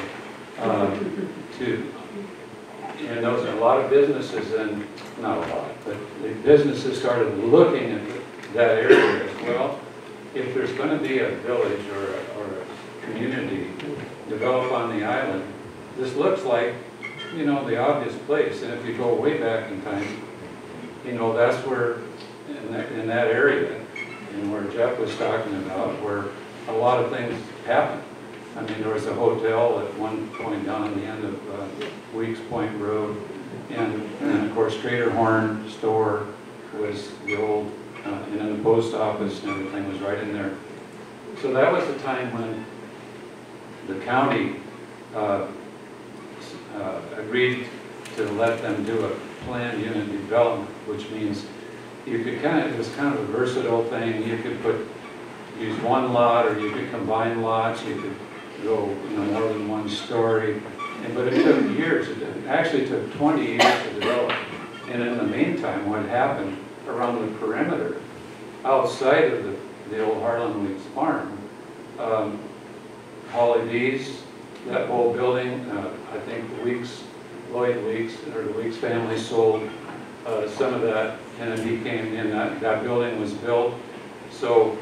and there was a lot of businesses, and not a lot, but the businesses started looking at that area as well. If there's going to be a village or a community develop on the island, this looks like, you know, the obvious place. And if you go way back in time, you know, that's where, in that area, and where Jeff was talking about, where a lot of things happened. I mean, there was a hotel at one point down on the end of Weeks Point Road, and of course Trader Horn store was the old, and then the post office and everything was right in there. So that was the time when the county agreed to let them do a planned unit development, which means you could it was kind of a versatile thing. You could put use one lot, or you could combine lots, you could go, you know, more than one story. But it took years, it actually took 20 years to develop. And in the meantime, what happened around the perimeter, outside of the old Harlan Weeks farm, Holly B's, that whole building, I think Lloyd Weeks, or the Weeks family sold some of that, and it became, and that building was built. So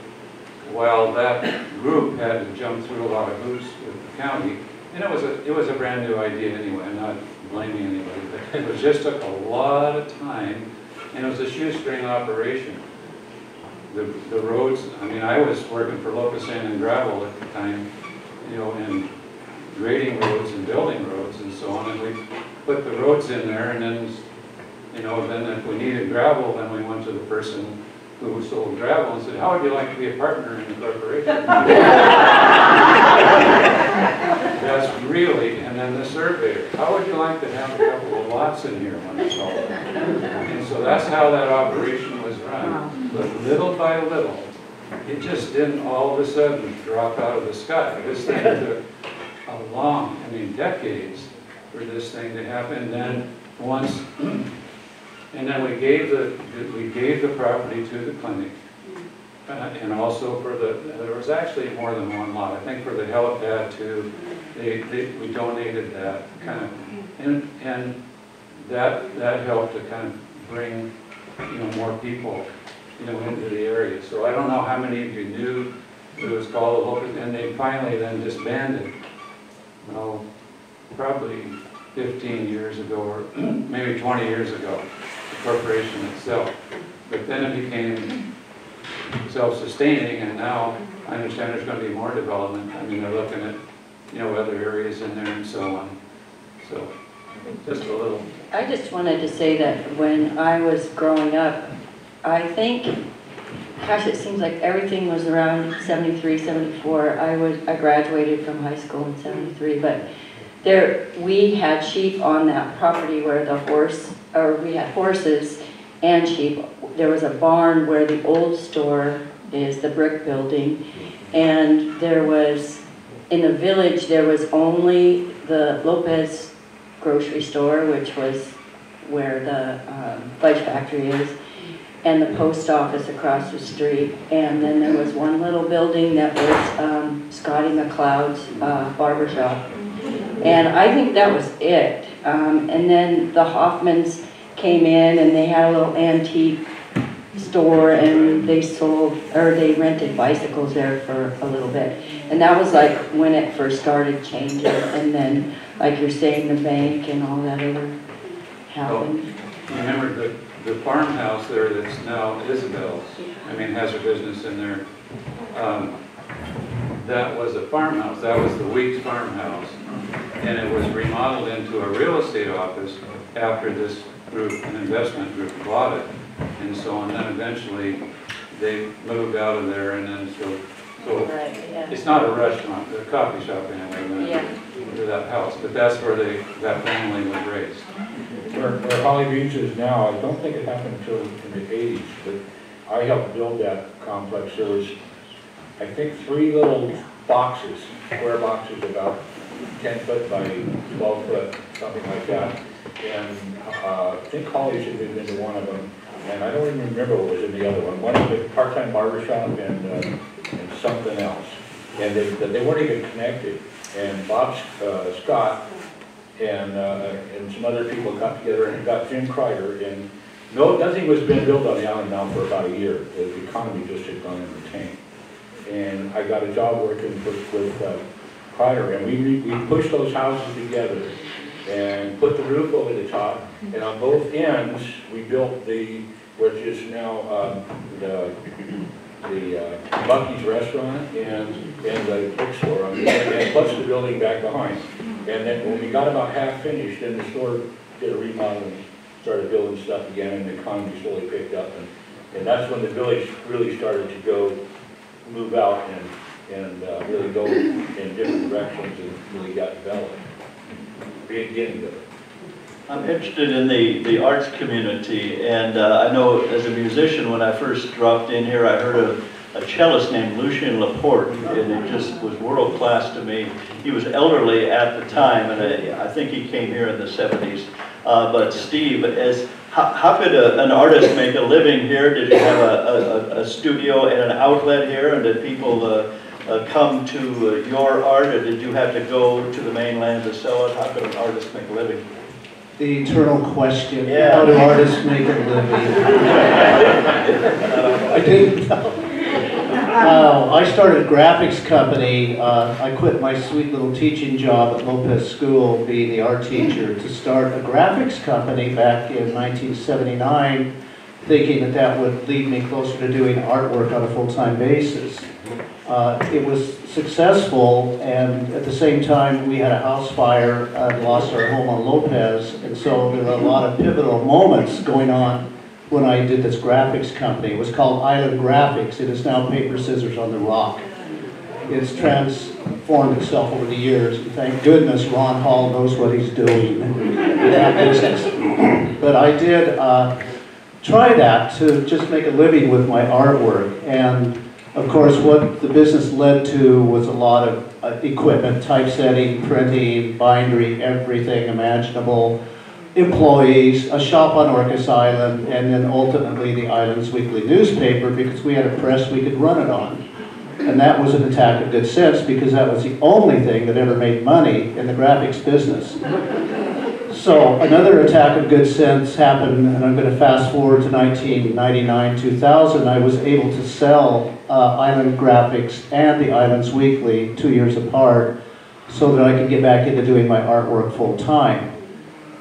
while that group had to jump through a lot of hoops with the county, and it was a brand new idea anyway, I'm not blaming anybody, but it just took a lot of time, and it was a shoestring operation. The roads, I mean, I was working for Lopez Sand and Gravel at the time, you know, and grading roads and building roads and so on, and we put the roads in there, and then, you know, then if we needed gravel, then we went to the person who sold gravel and said, how would you like to be a partner in the corporation? That's really, and then the surveyor, how would you like to have a couple of lots in here when it's all done? And so that's how that operation was run. But little by little, it just didn't all of a sudden drop out of the sky. This thing took a long, I mean, decades for this thing to happen. And then once, and then we gave the property to the clinic. And also for there was actually more than one lot. I think for the helipad too, we donated that kind of, and that helped to kind of bring, you know, more people, you know, into the area. So I don't know how many of you knew it was called the Lopez, and they finally then disbanded. Well, probably 15 years ago, or maybe 20 years ago, the corporation itself. But then it became self-sustaining, and now I understand there's going to be more development. I mean, they're looking at, you know, other areas in there and so on. So, just a little. I just wanted to say that when I was growing up, I think, gosh, it seems like everything was around 73, 74. I graduated from high school in 73, but we had sheep on that property where we had horses and sheep. There was a barn where the old store is, the brick building, and there was, in the village, there was only the Lopez grocery store, which was where the fudge factory is, and the post office across the street. And then there was one little building that was Scotty McLeod's barber shop. And I think that was it. And then the Hoffmans came in and they had a little antique store, and they rented bicycles there for a little bit. And that was like when it first started changing. And then, like you're saying, the bank and all that other happened. Remember the farmhouse there that's now Isabel's, I mean, has her business in there. That was a farmhouse. That was the Weeks farmhouse. And it was remodeled into a real estate office after this group, an investment group, bought it. And so on. Then eventually they moved out of there, and then so Right, yeah. it's not a restaurant, a coffee shop anyway, to that house. But that's where that family was raised. Where Holly Beach is now, I don't think it happened until in the 80s, but I helped build that complex. There was, I think, 3 little boxes, square boxes about 10 foot by 12 foot, something like that. And I think Holly's had been into one of them, and I don't even remember what was in the other one. One was a part-time barbershop and something else. And they weren't even connected. And Bob Scott and some other people got together and got Jim Kreider, and nothing was being built on the island now for about a year. The economy just had gone in the tank. And I got a job working with Kreider, and we pushed those houses together and put the roof over the top, and on both ends we built which is now the Bucky's restaurant and the bookstore on the end, and plus the building back behind. And then when we got about half finished, then the store did a remodel and started building stuff again, and the economy slowly picked up, and that's when the village really started to move out and really go in different directions and really got developed. Beginning of it. I'm interested in the arts community, and I know as a musician, when I first dropped in here, I heard of a cellist named Lucien Laporte, and it just was world class to me. He was elderly at the time, and I think he came here in the 70s. But Steve, how could an artist make a living here? Did you have a studio and an outlet here, and did people come to your art, or did you have to go to the mainland to sell it? How could an artist make a living? The eternal question, Yeah. how do artists make a living? I didn't know. I started a graphics company. I quit my sweet little teaching job at Lopez School, being the art teacher, to start a graphics company back in 1979, thinking that that would lead me closer to doing artwork on a full-time basis. It was successful, and at the same time we had a house fire and lost our home on Lopez, and so there were a lot of pivotal moments going on when I did this graphics company. It was called Island Graphics. It is now Paper, Scissors on the Rock. It's transformed itself over the years, and thank goodness Ron Hall knows what he's doing in that business. But I did try that to just make a living with my artwork, and of course, what the business led to was a lot of equipment, typesetting, printing, bindery, everything imaginable, employees, a shop on Orcas Island, and then ultimately the island's weekly newspaper, because we had a press we could run it on. And that was an attack of good sense, because that was the only thing that ever made money in the graphics business. So another attack of good sense happened, and I'm going to fast forward to 1999-2000. I was able to sell Island Graphics and the Islands Weekly 2 years apart, so that I could get back into doing my artwork full time.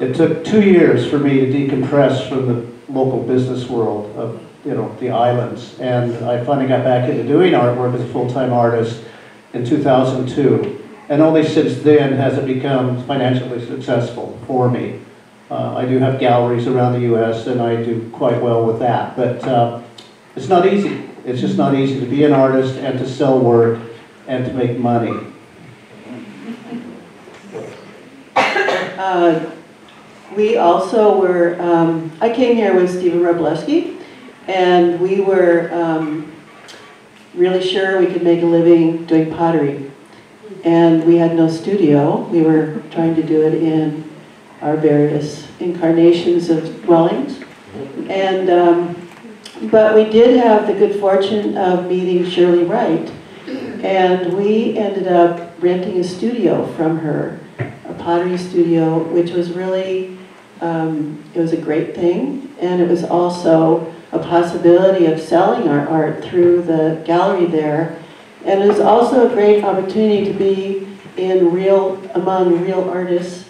It took 2 years for me to decompress from the local business world of, the islands, and I finally got back into doing artwork as a full-time artist in 2002. And only since then has it become financially successful for me. I do have galleries around the U.S. and I do quite well with that, but it's not easy. It's just not easy to be an artist and to sell work and to make money. We also were, I came here with Stephen Robleski, and we were really sure we could make a living doing pottery. And we had no studio. We were trying to do it in our various incarnations of dwellings. And, but we did have the good fortune of meeting Shirley Wright. And we ended up renting a studio from her, a pottery studio, which was really, it was a great thing. And it was also a possibility of selling our art through the gallery there. And it was also a great opportunity to be among real artists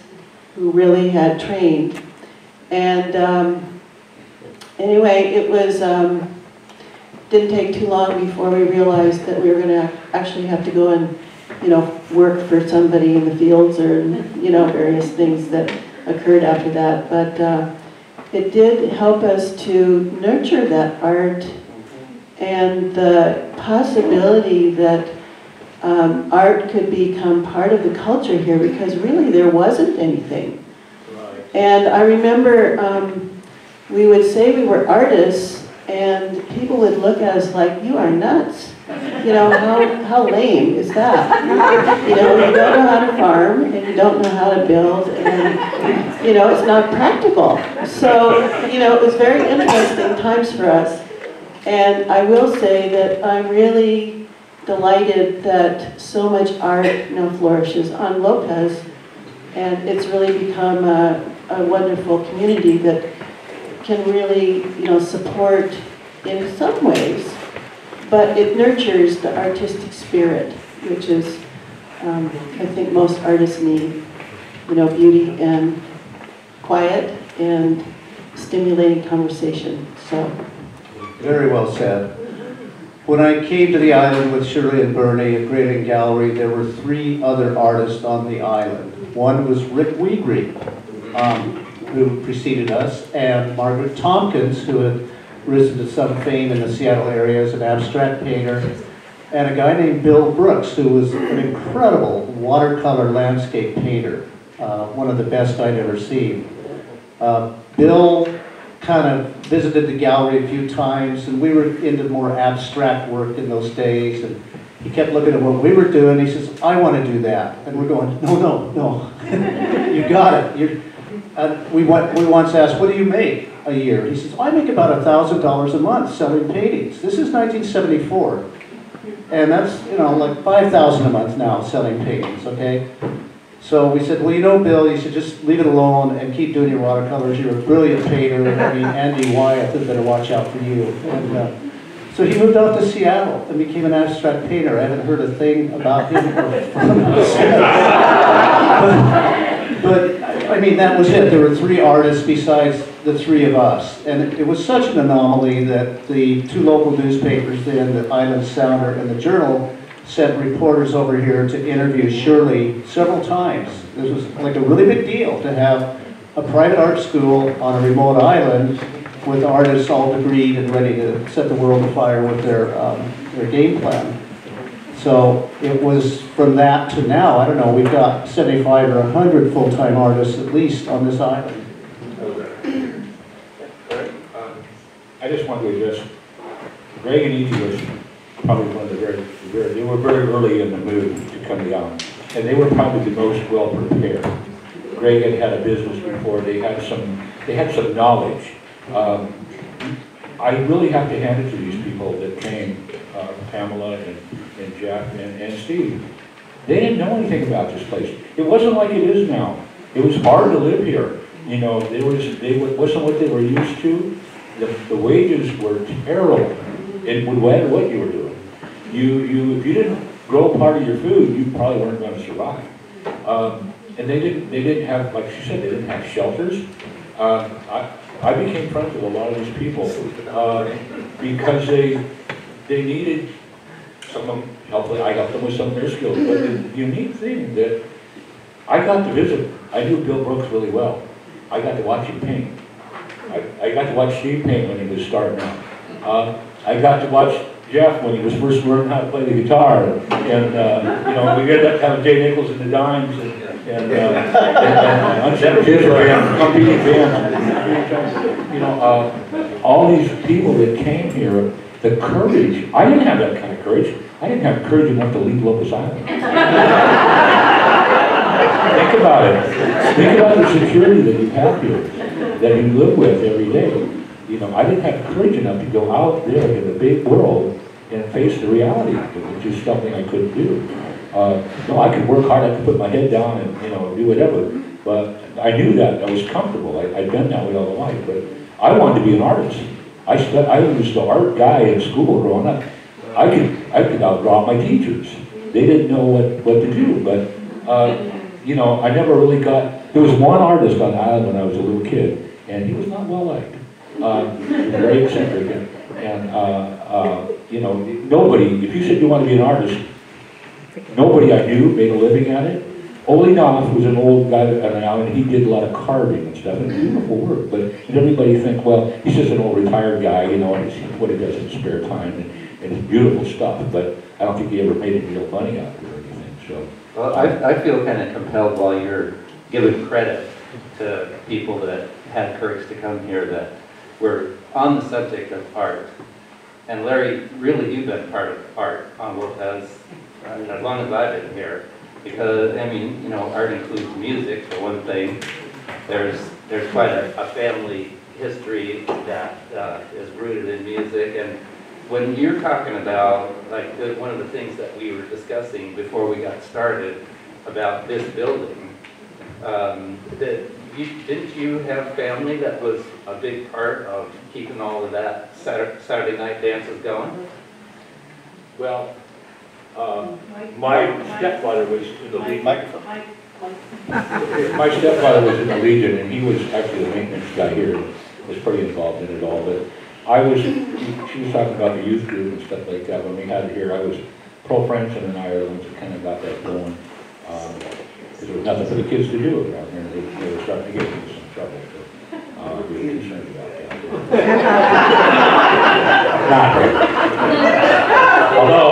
who really had trained. And anyway, it was, didn't take too long before we realized that we were going to actually have to go and, work for somebody in the fields or, various things that occurred after that. But it did help us to nurture that art and the possibility that art could become part of the culture here, because really there wasn't anything. Right. And I remember we would say we were artists, and people would look at us like, you are nuts. How lame is that? You don't know how to farm, and you don't know how to build, and, it's not practical. So, it was very interesting times for us. And I will say that I'm really delighted that so much art now flourishes on Lopez, and it's really become a wonderful community that can really, support in some ways, but it nurtures the artistic spirit, which is, I think most artists need, beauty and quiet and stimulating conversation. So. Very well said. When I came to the island with Shirley and Bernie at Great Inn Gallery, there were 3 other artists on the island. One was Rick Weegre, who preceded us, and Margaret Tompkins, who had risen to some fame in the Seattle area as an abstract painter, and a guy named Bill Brooks, who was an incredible watercolor landscape painter, one of the best I'd ever seen. Bill kind of visited the gallery a few times, and we were into more abstract work in those days, and he kept looking at what we were doing. He says, I want to do that. And we're going, no. You got it. We once asked, what do you make a year? He says, I make about $1,000 a month selling paintings. This is 1974. And that's, like $5,000 a month now selling paintings, okay? So we said, well, Bill, you should just leave it alone and keep doing your watercolors. You're a brilliant painter. I mean, Andy Wyatt had better watch out for you. And so he moved out to Seattle and became an abstract painter. I haven't heard a thing about him or from him since. But I mean, that was it. There were 3 artists besides the 3 of us. And it was such an anomaly that the 2 local newspapers then, the Island Sounder and the Journal, sent reporters over here to interview Shirley several times. This was like a really big deal to have a private art school on a remote island with artists all degreed and ready to set the world afire with their game plan. So it was from that to now, I don't know, we've got 75 or 100 full-time artists at least on this island. I just wanted to address, Greg and Edie was probably one of the they were very early in the move to come down. And they were probably the most well prepared. Greg had a business before, they had some knowledge. I really have to hand it to these people that came, Pamela and Jeff and Steve. They didn't know anything about this place. It wasn't like it is now. It was hard to live here. It wasn't what they were used to. The wages were terrible. It would matter what you were doing. If you didn't grow part of your food, you probably weren't going to survive. And they didn't have, like she said, they didn't have shelters. I became friends with a lot of these people because they needed someone. Hopefully, I helped them with some of their skills. But the unique thing that I got to visit, I knew Bill Brooks really well. I got to watch him paint. I got to watch Steve paint when he was starting out. I got to watch Jeff when he was first learning how to play the guitar, and we got to have Jay Nichols and the Dimes and Uncensored Band, competing bands. All these people that came here, the courage. I didn't have that kind of courage. I didn't have courage enough to leave Lopez Island. Think about it. Think about the security that you have here, that you live with every day. I didn't have courage enough to go out there in the big world and face the reality, which is something I couldn't do. I could work hard, I could put my head down and do whatever, but I knew that I was comfortable. I'd been that way all my life, but I wanted to be an artist. I was the art guy in school growing up. I could outdraw my teachers. They didn't know what to do, but I never really got. There was one artist on the island when I was a little kid, and he was not well liked. Very eccentric, and nobody. If you said you want to be an artist, nobody I knew made a living at it. Ole Knopf was an old guy on the island. He did a lot of carving and stuff, and beautiful work. But everybody think, well, he's just an old retired guy, and it's what he does in his spare time, and it's beautiful stuff. But I don't think he ever made any real money out of it or anything. So, well, I feel kind of compelled while you're giving credit to people that had courage to come here that were on the subject of art. And Larry, really, you've been part of art on Lopez as long as I've been here. Because, art includes music, for one thing. There's quite a family history that is rooted in music. And when you're talking about, like, one of the things that we were discussing before we got started about this building, didn't you have family that was a big part of keeping all of that Saturday night dances going? Well, my stepfather was in the Legion. My stepfather was in the Legion, and he was actually the maintenance guy here. Was pretty involved in it all. But she was talking about the youth group and stuff like that. When we had it here, I was pro-French and I were the ones that kind of got that going. Because there was nothing for the kids to do around here. They were starting to get into some trouble. So we were concerned about that. Not really. Although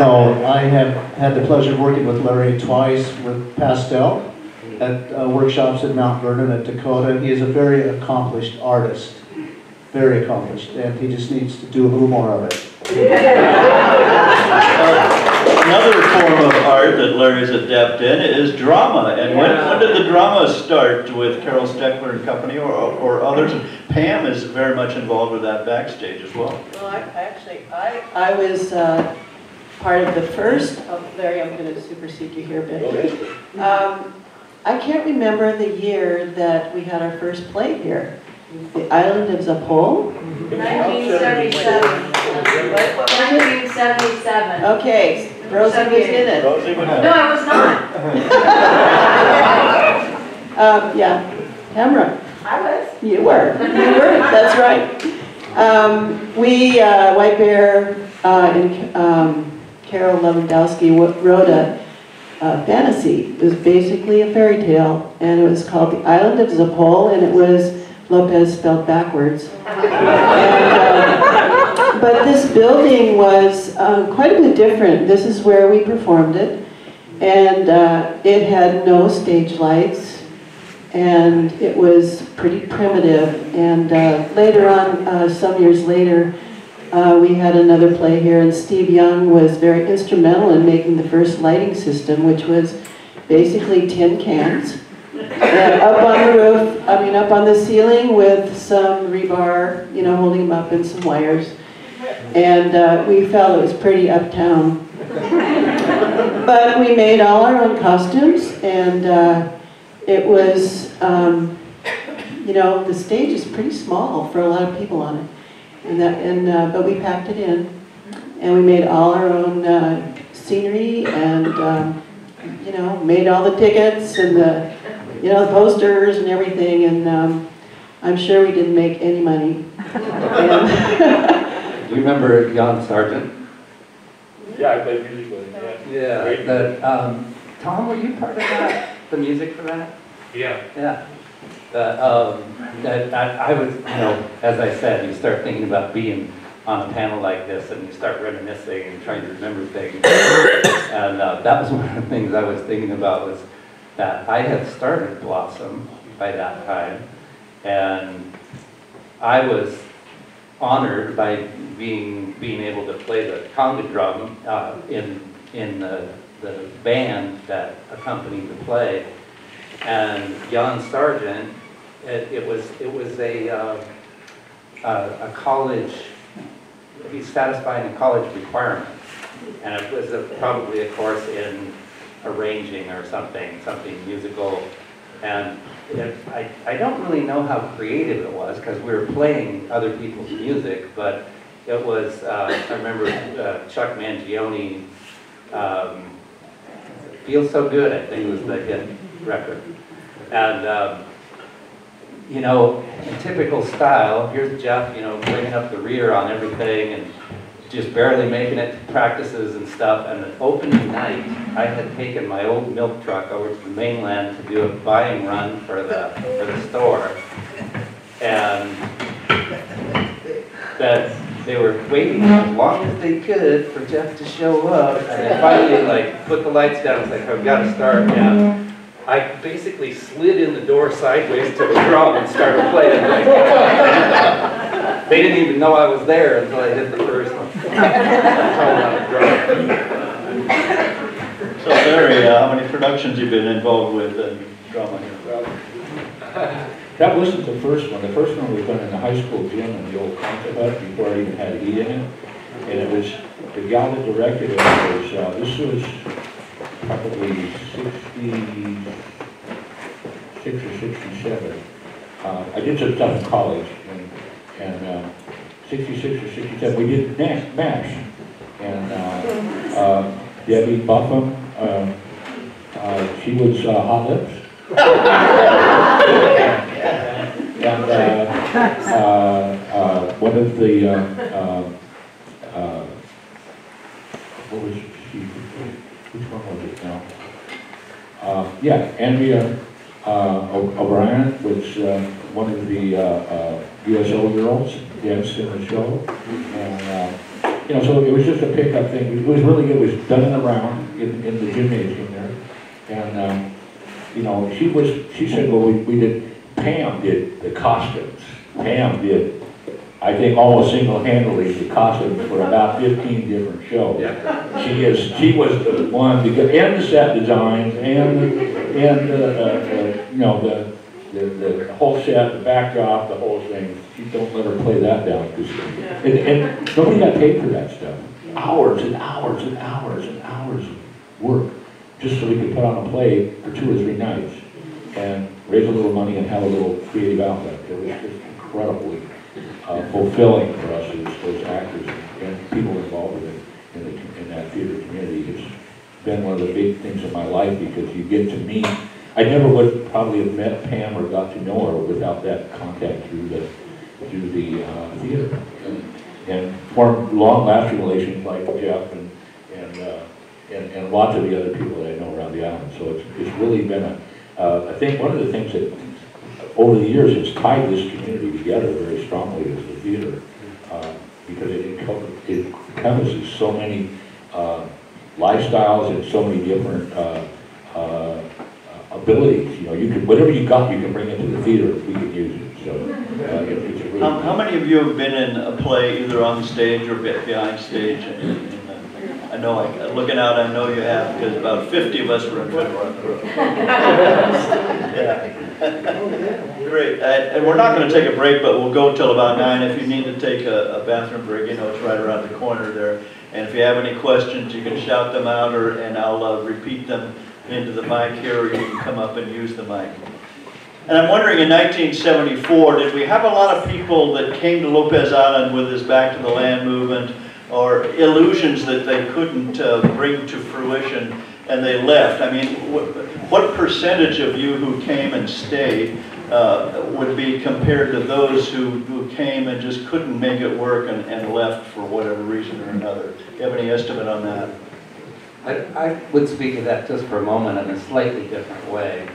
No, I have had the pleasure of working with Larry twice with pastel, at workshops at Mount Vernon, at Dakota. He is a very accomplished artist, very accomplished, and he just needs to do a little more of it. Another form of art that Larry's adept in is drama. And when did the drama start with Carol Steckler and company or others? Pam is very much involved with that backstage as well. Well, I was part of the first, Larry, I'm going to supersede you here a bit. I can't remember the year that we had our first play here. The Island of Zapole? 1977. 1977. Okay, Rosie was in it. No, I was not. Yeah, Tamara. I was. You were, that's right. White Bear and Carol Lewandowski wrote a fantasy. It was basically a fairy tale, and it was called The Island of Zapole, and it was Lopez spelled backwards. But this building was quite a bit different. This is where we performed it, and it had no stage lights, and it was pretty primitive. And later on, some years later, we had another play here, and Steve Young was very instrumental in making the first lighting system, which was basically tin cans up on the roof, up on the ceiling with some rebar, holding them up and some wires. And we felt it was pretty uptown. But we made all our own costumes, and it was, the stage is pretty small for a lot of people on it. But we packed it in, and we made all our own scenery, and made all the tickets and the posters and everything. And I'm sure we didn't make any money. Do you remember Jan Sargent? Yeah, I played music with him, yeah. Yeah. Tom, were you part of that? The music for that? Yeah. Yeah. I was, as I said, you start thinking about being on a panel like this, and you start reminiscing and trying to remember things. And that was one of the things I was thinking about, was that I had started Blossom by that time, and I was honored by being able to play the conga drum in the band that accompanied the play. And Jan Sargent, it was a college. He's satisfying a college requirement, and it was probably a course in arranging or something musical. And I don't really know how creative it was, because we were playing other people's music, but it was, I remember Chuck Mangione, Feels So Good, I think was the hit record. And, in typical style, here's Jeff, bringing up the rear on everything and just barely making it to practices and stuff. And the opening night, I had taken my old milk truck over to the mainland to do a buying run for the store. And that they were waiting as long as they could for Jeff to show up. And they finally put the lights down and was like, I've got to start now. I basically slid in the door sideways to the drum and started playing. They didn't even know I was there until I hit the first one. So Larry, how many productions have you been involved with in drama here? That wasn't the first one. The first one was done in the high school gym in the old concert hut before I even had heat in it. And it was, the gal that directed it was, this was probably 66 or 67. I did some stuff in college, and 66 or 67, we did MASH. And Debbie Buffum, she was Hot Lips. And one of the, what was she, which one was it now? Yeah, Andrea O'Brien was one of the USO girls, danced in the show. And, so it was just a pickup thing. It was really good. It was done in the round in the gymnasium there. And you know, she said, well, we did, Pam did the costumes. Pam did, I think, almost single-handedly the costumes for about 15 different shows. She was the one to get, and the set designs, and you know, the whole set, the backdrop, the whole thing. She don't let her play that down, and nobody got paid for that stuff. Hours and hours and hours and hours of work, just so we could put on a play for 2 or 3 nights and raise a little money and have a little creative outlet. It was just incredibly fulfilling for us as actors and people involved in that theater community. It's been one of the big things in my life because you get to meet. I never would probably have met Pam or got to know her without that contact through the theater, and formed long-lasting relations like Jeff and lots of the other people that I know around the island. So it's really been I think one of the things that over the years it's tied this community together very strongly is the theater, because it encompasses so many lifestyles and so many different abilities. You know, you can, whatever you got, you can bring into the theater if we can use it. So it's a really how many of you have been in a play either on stage or behind stage? I know, looking out, I know you have, because about 50 of us were in Fiddler on the Roof. Yeah. Great. And we're not going to take a break, but we'll go till about 9. If you need to take a bathroom break, you know, it's right around the corner there. And if you have any questions, you can shout them out, and I'll repeat them into the mic here, or you can come up and use the mic. And I'm wondering, in 1974, did we have a lot of people that came to Lopez Island with this Back to the Land movement, or illusions that they couldn't bring to fruition, and they left? I mean, what percentage of you who came and stayed would be compared to those who came and just couldn't make it work and left for whatever reason or another? Do you have any estimate on that? I would speak to that just for a moment in a slightly different way.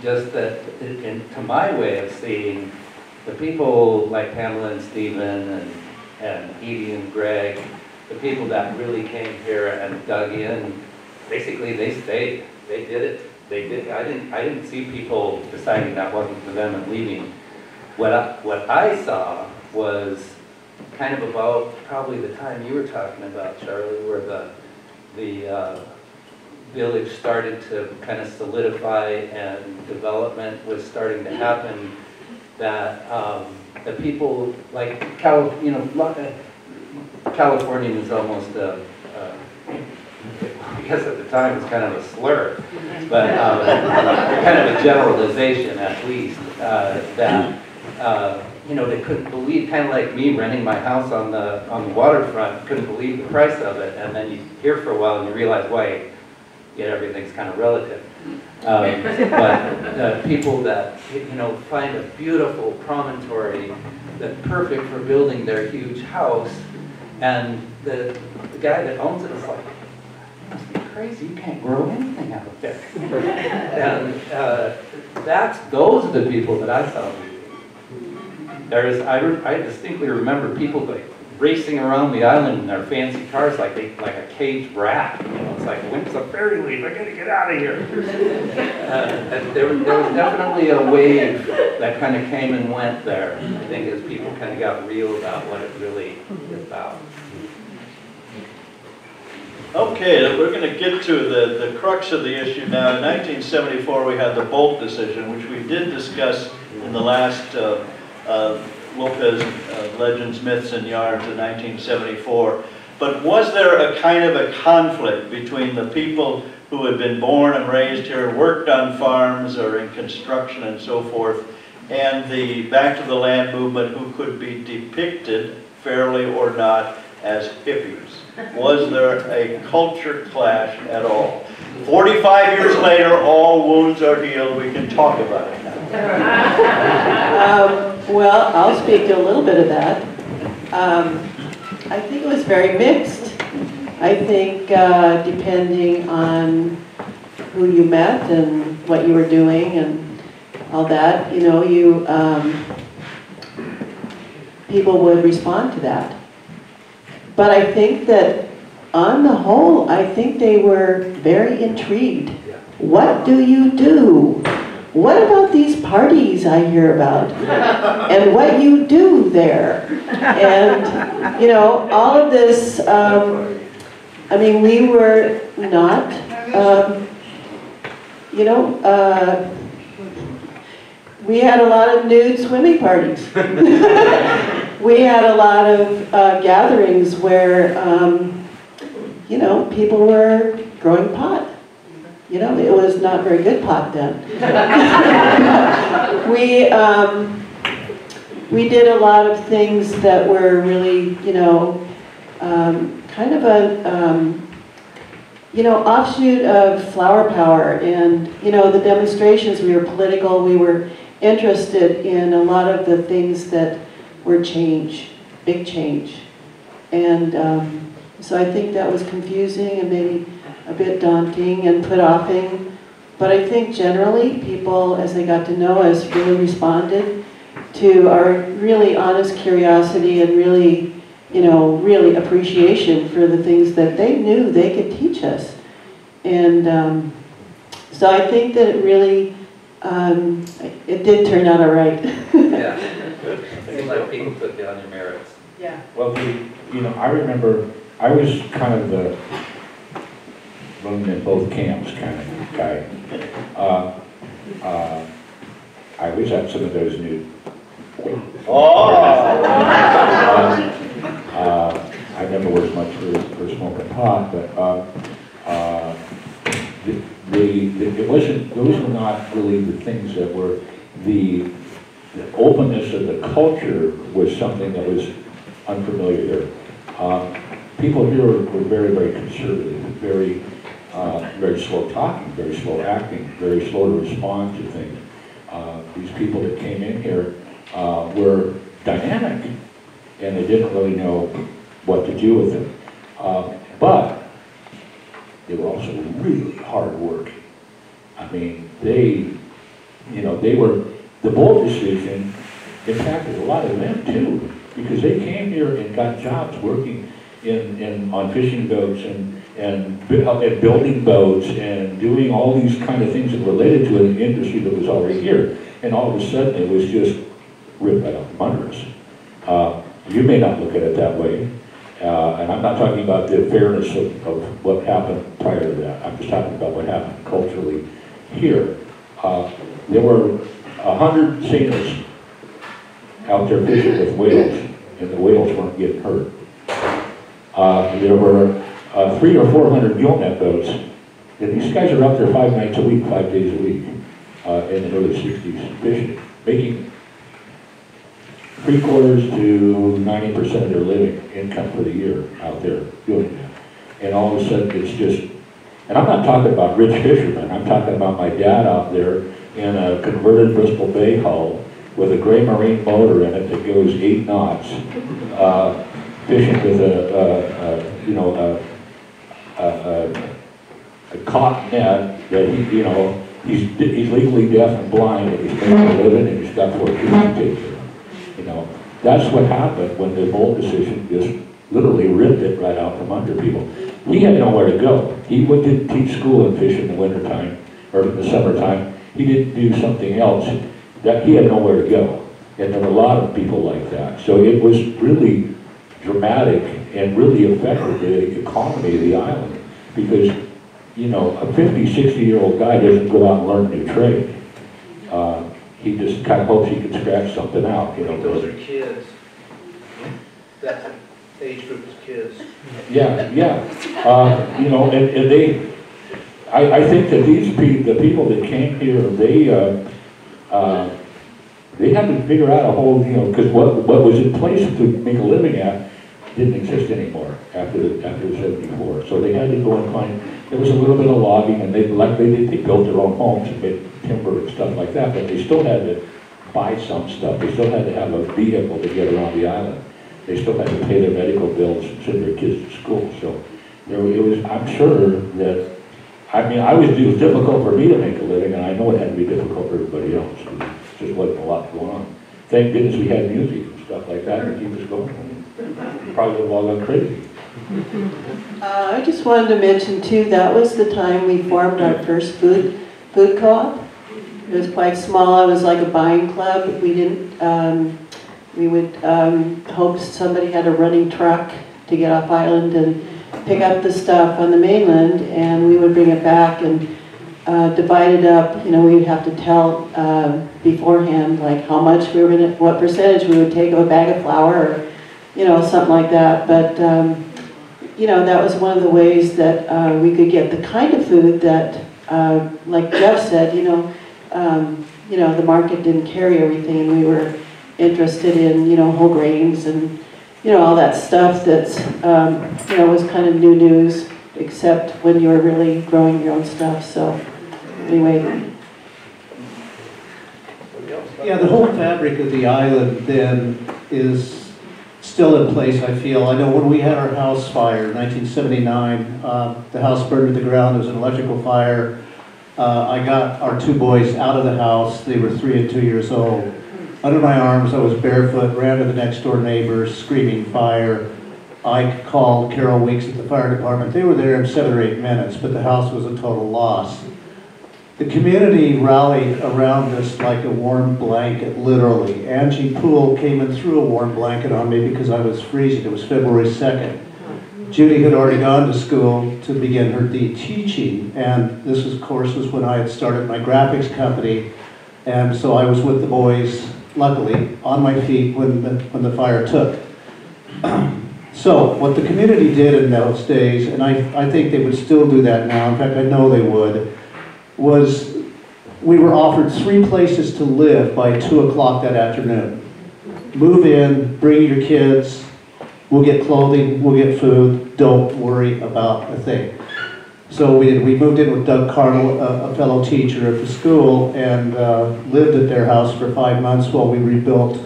Just that, to my way of seeing, the people like Pamela and Stephen and Edie and Greg, the people that really came here and dug in, basically they stayed. They did it. They did. I didn't see people deciding that wasn't for them and leaving. What I saw was kind of about probably the time you were talking about, Charlie, where the village started to kind of solidify and development was starting to happen, that the people like Californian is almost I guess at the time it was kind of a slur, but kind of a generalization at least, that you know, they couldn't believe, kind of like me renting my house on the waterfront, couldn't believe the price of it, and then you hear for a while and you realize, wait, yet everything's kind of relative. But people that, you know, find a beautiful promontory that's perfect for building their huge house, and the guy that owns it is like, you must be crazy, you can't grow anything out of there. And those are the people that I saw. I distinctly remember people like racing around the island in their fancy cars like a caged rat. You know, it's like, when's the ferry leave? I gotta get out of here. And there was definitely a wave that kind of came and went there. I think as people kind of got real about what it really is about. Okay, we're going to get to the crux of the issue now. In 1974, we had the Bolt decision, which we did discuss in the last Lopez Legends, Myths, and Yarns in 1974. But was there a kind of a conflict between the people who had been born and raised here, worked on farms or in construction and so forth, and the Back to the Land movement, who could be depicted, fairly or not, as hippies? Was there a culture clash at all? 45 years later, all wounds are healed. We can talk about it now. Well, I'll speak to a little bit of that. I think it was very mixed. I think depending on who you met and what you were doing and all that, you know, people would respond to that. But I think that on the whole, I think they were very intrigued what do you do? What about these parties I hear about? And what you do there? And, you know, all of this, I mean, we were not, you know, we had a lot of nude swimming parties. We had a lot of gatherings where, you know, people were growing pot. You know, it was not very good pot then. We did a lot of things that were really, you know, kind of a, you know, offshoot of flower power. And, you know, the demonstrations, we were political, we were interested in a lot of the things that were change, big change. And so I think that was confusing and maybe a bit daunting and put-offing. But I think generally people, as they got to know us, really responded to our really honest curiosity and really, you know, really appreciation for the things that they knew they could teach us. And so I think that it really, it did turn out all right. Yeah, it seems like people put down your merits. Yeah. Well, you know, I remember I was kind of the running in both camps kind of guy. I was at some of those new. I never was much for smoking pot, but it wasn't. Those were not really the things that were the openness of the culture was something that was unfamiliar here. People here were very, very conservative, very, very slow talking, very slow acting, very slow to respond to things. These people that came in here were dynamic, and they didn't really know what to do with them. But they were also really hard working. I mean, they were, the bold decision impacted a lot of them too, because they came here and got jobs working on fishing boats and building boats and doing all these kind of things that related to an industry that was already here. And all of a sudden it was just ripped right out from under us. You may not look at it that way. And I'm not talking about the fairness of what happened prior to that. I'm just talking about what happened culturally here. There were 100 sailors out there fishing with whales, and the whales weren't getting hurt. There were 300 or 400 gillnet boats, and these guys are out there 5 nights a week, 5 days a week, in the early 60s fishing, making 3/4 to 90% of their living income for the year out there doing that. And all of a sudden it's just, and I'm not talking about rich fishermen, I'm talking about my dad out there in a converted Bristol Bay hull with a gray marine motor in it that goes 8 knots, fishing with a caught net that he's legally deaf and blind, and he's making a living, and he's got 4 kids to take care of. You know, that's what happened when the bold decision just literally ripped it right out from under people. He had nowhere to go. He didn't teach school and fish in the wintertime or in the summertime. He didn't do something else. That he had nowhere to go. And there were a lot of people like that. So it was really dramatic and really affected the economy of the island. Because, you know, a 50, 60-year-old guy doesn't go out and learn a new trade. He just kind of hopes he can scratch something out. You know, Those are kids. That age group is kids. Yeah, yeah. You know, and they, I think that the people that came here, they had to figure out a whole, you know, because what was in place to make a living at didn't exist anymore after 74. So they had to go and find, there was a little bit of logging, and they built their own homes and made timber and stuff like that, but they still had to buy some stuff. They still had to have a vehicle to get around the island. They still had to pay their medical bills and send their kids to school. So it was, I'm sure that, I mean, it was difficult for me to make a living, and I know it had to be difficult for everybody else. There just wasn't a lot going on. Thank goodness we had music and stuff like that to keep us going. Probably would have all gone crazy. I just wanted to mention too, that was the time we formed our first food co-op. It was quite small. It was like a buying club. We didn't, we would hope somebody had a running truck to get off island and pick up the stuff on the mainland, and we would bring it back and divide it up. You know, we would have to tell beforehand, like how much we were gonna, what percentage we would take of a bag of flour, or, you know, something like that. But you know, that was one of the ways that we could get the kind of food that, like Jeff said, you know, the market didn't carry everything, and we were interested in, you know, whole grains and, you know, all that stuff that's, you know, was kind of new news, except when you were really growing your own stuff. So anyway. Yeah, the whole fabric of the island then is still in place, I feel. I know when we had our house fire in 1979, the house burned to the ground. It was an electrical fire. I got our two boys out of the house. They were 3 and 2 years old. Under my arms, I was barefoot, ran to the next door neighbors, screaming fire. I called Carol Weeks at the fire department. They were there in 7 or 8 minutes, but the house was a total loss. The community rallied around us like a warm blanket, literally. Angie Poole came and threw a warm blanket on me because I was freezing. It was February 2nd. Judy had already gone to school to begin her teaching, and this, of course, was when I had started my graphics company, and so I was with the boys, luckily, on my feet when the fire took. So what the community did in those days, and I think they would still do that now, in fact I know they would, was we were offered 3 places to live by 2 o'clock that afternoon. Move in, bring your kids, we'll get clothing, we'll get food, don't worry about a thing. So we moved in with Doug Cardle, a fellow teacher at the school, and lived at their house for 5 months while we rebuilt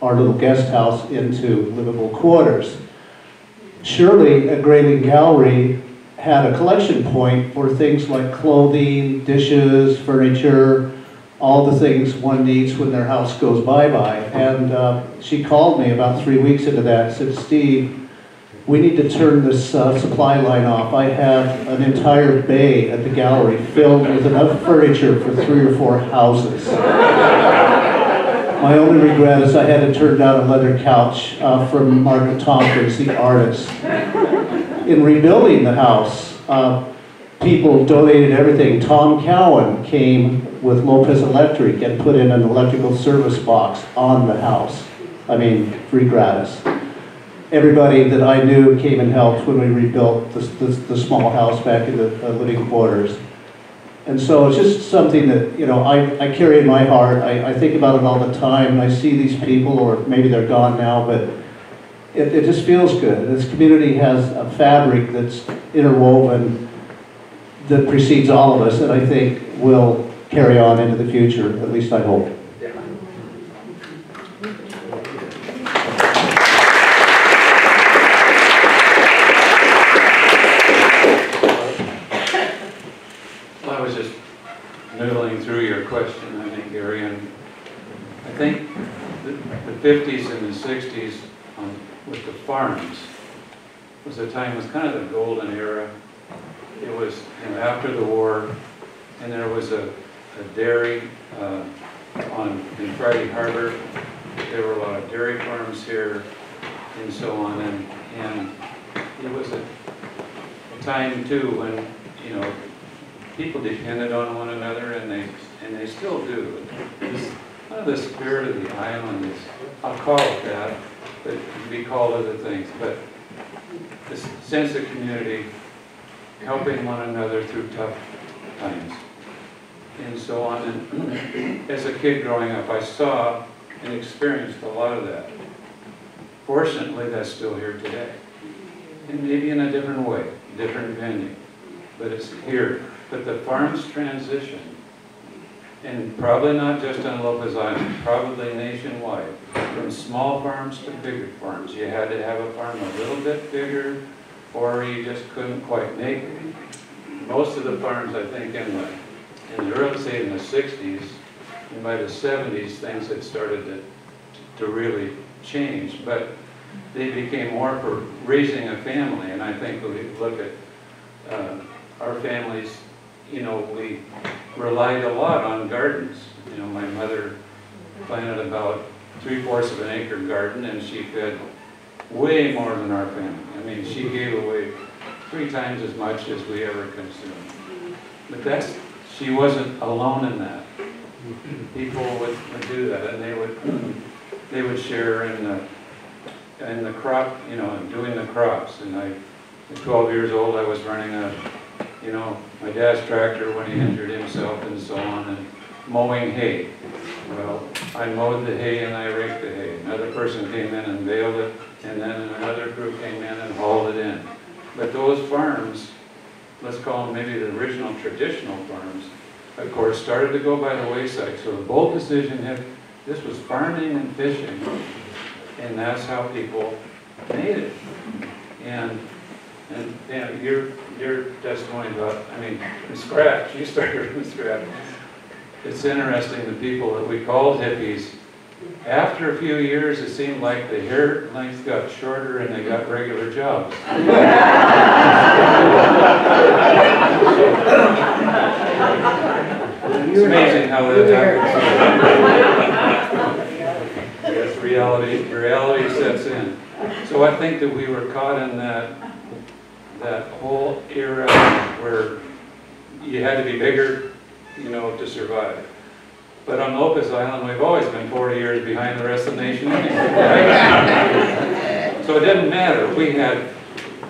our little guest house into livable quarters. Shirley at Grayling Gallery had a collection point for things like clothing, dishes, furniture, all the things one needs when their house goes bye-bye. And she called me about 3 weeks into that and said, Steve, we need to turn this supply line off. I have an entire bay at the gallery filled with enough furniture for 3 or 4 houses. My only regret is I had to turn down a leather couch from Margaret Tompkins, the artist. In rebuilding the house, people donated everything. Tom Cowan came with Lopez Electric and put in an electrical service box on the house. I mean, free gratis. Everybody that I knew came and helped when we rebuilt the small house back in the living quarters. And so it's just something that, you know, I carry in my heart. I think about it all the time, and I see these people, or maybe they're gone now, but it just feels good. This community has a fabric that's interwoven that precedes all of us, and I think will carry on into the future, at least I hope. I was just noodling through your question, I think, Gary, and I think the 50s and the 60s with the farms was a time, was kind of the golden era. It was, you know, after the war, and there was a dairy in Friday Harbor. There were a lot of dairy farms here, and so on, and it was a time too when, you know, people depended on one another, and they still do. It's kind of the spirit of the island is, I'll call it that, but it can be called other things, but this sense of community, helping one another through tough times, and so on. And as a kid growing up, I saw and experienced a lot of that. Fortunately, that's still here today, and maybe in a different way, different venue, but it's here. But the farms transition, and probably not just on Lopez Island, probably nationwide, from small farms to bigger farms. You had to have a farm a little bit bigger, or you just couldn't quite make it. Most of the farms, I think, in the early, say in the 60s, and by the 70s, things had started to really change. But they became more for raising a family. And I think when we look at our families, you know, we relied a lot on gardens. You know, my mother planted about 3/4 of an acre garden, and she fed way more than our family. I mean, she gave away 3 times as much as we ever consumed. But she wasn't alone in that. People would do that, and they would share in the crop, you know, and doing the crops. And at 12 years old, I was running my dad's tractor when he injured himself and so on, and mowing hay. Well, I mowed the hay and I raked the hay. Another person came in and baled it, and then another crew came in and hauled it in. But those farms, let's call them maybe the original traditional farms, of course, started to go by the wayside. So the bold decision this was farming and fishing, and that's how people made it. And your testimony about, I mean, from scratch, you started from scratch. It's interesting, the people that we called hippies, after a few years, it seemed like the hair length got shorter and they got regular jobs. It's amazing how that happens. Yes, reality sets in. So I think that we were caught in that whole era where you had to be bigger, you know, to survive. But on Lopez Island, we've always been 40 years behind the rest of the nation anyway, right? So it didn't matter. We had,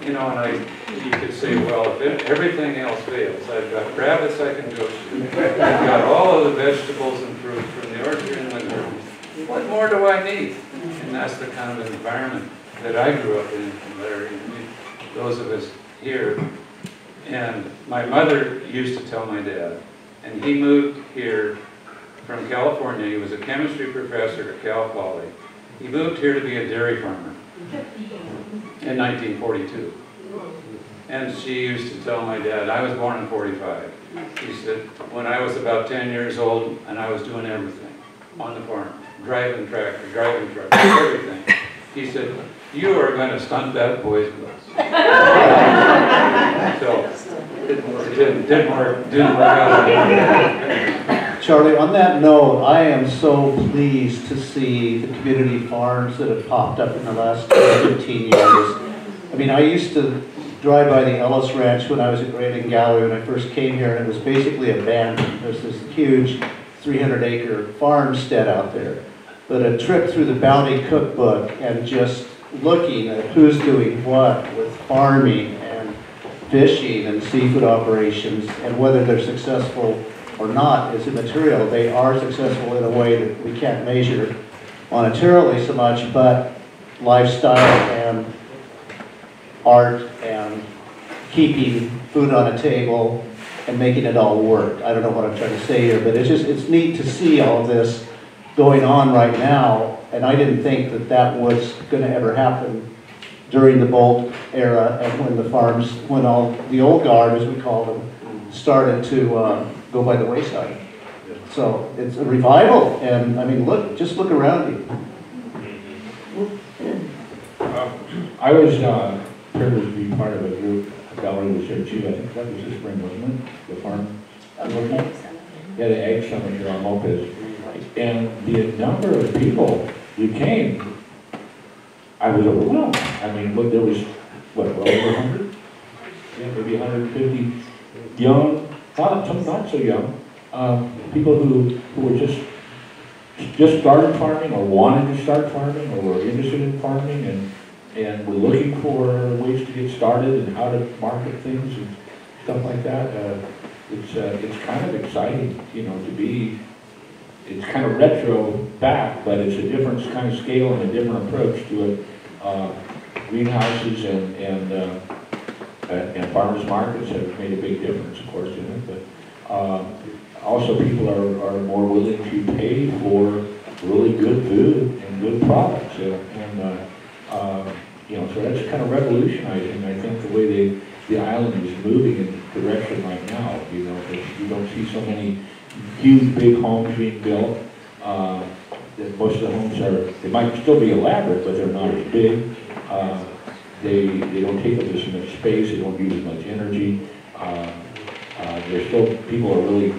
you know, and you could say, well, if everything else fails, I've got rabbits I can go shoot. I've got all of the vegetables and fruit from the orchard and the garden. What more do I need? And that's the kind of environment that I grew up in, Larry, and those of us here. And my mother used to tell my dad, and he moved here from California. He was a chemistry professor at Cal Poly. He moved here to be a dairy farmer in 1942. And she used to tell my dad, I was born in 45. She said, when I was about 10 years old, and I was doing everything on the farm, driving tractor, driving truck, everything. He said, you are going to stunt that boy's growth. So it didn't work out. Charlie, on that note, I am so pleased to see the community farms that have popped up in the last 15 years. I mean, I used to drive by the Ellis Ranch when I was at Grayling Gallery when I first came here, and it was basically abandoned. There's this huge 300-acre farmstead out there. But a trip through the Bounty Cookbook and just looking at who's doing what with farming and fishing and seafood operations, and whether they're successful or not is immaterial. They are successful in a way that we can't measure monetarily so much, but lifestyle and art and keeping food on a table and making it all work. I don't know what I'm trying to say here, but it's neat to see all of this going on right now, and I didn't think that was going to ever happen during the Bolt era, and when the farms, when all the old guard, as we call them, started to go by the wayside. So it's a revival, and I mean, just look around you. I was privileged to be part of a group, a gallery was here too. I think that was this spring, wasn't it? The farm. Yeah, the egg summit here on Lopez. And the number of people who came, I was overwhelmed. I mean, look, there was, what, well over 100? Yeah, maybe 150 young, some not so young, people who were just started farming or wanted to start farming or were interested in farming and were looking for ways to get started and how to market things and stuff like that. It's kind of exciting, you know, to be. It's kind of retro back, but it's a different kind of scale and a different approach to it. Greenhouses and farmers markets have made a big difference, of course, in it. But also, people are more willing to pay for really good food and good products, you know, so that's kind of revolutionizing. I think the way the island is moving in direction right now. You know, you don't see so many huge, big homes being built. that most of the homes are, they might still be elaborate, but they're not as big. They don't take up as much space, they don't use as much energy. There's still, people are really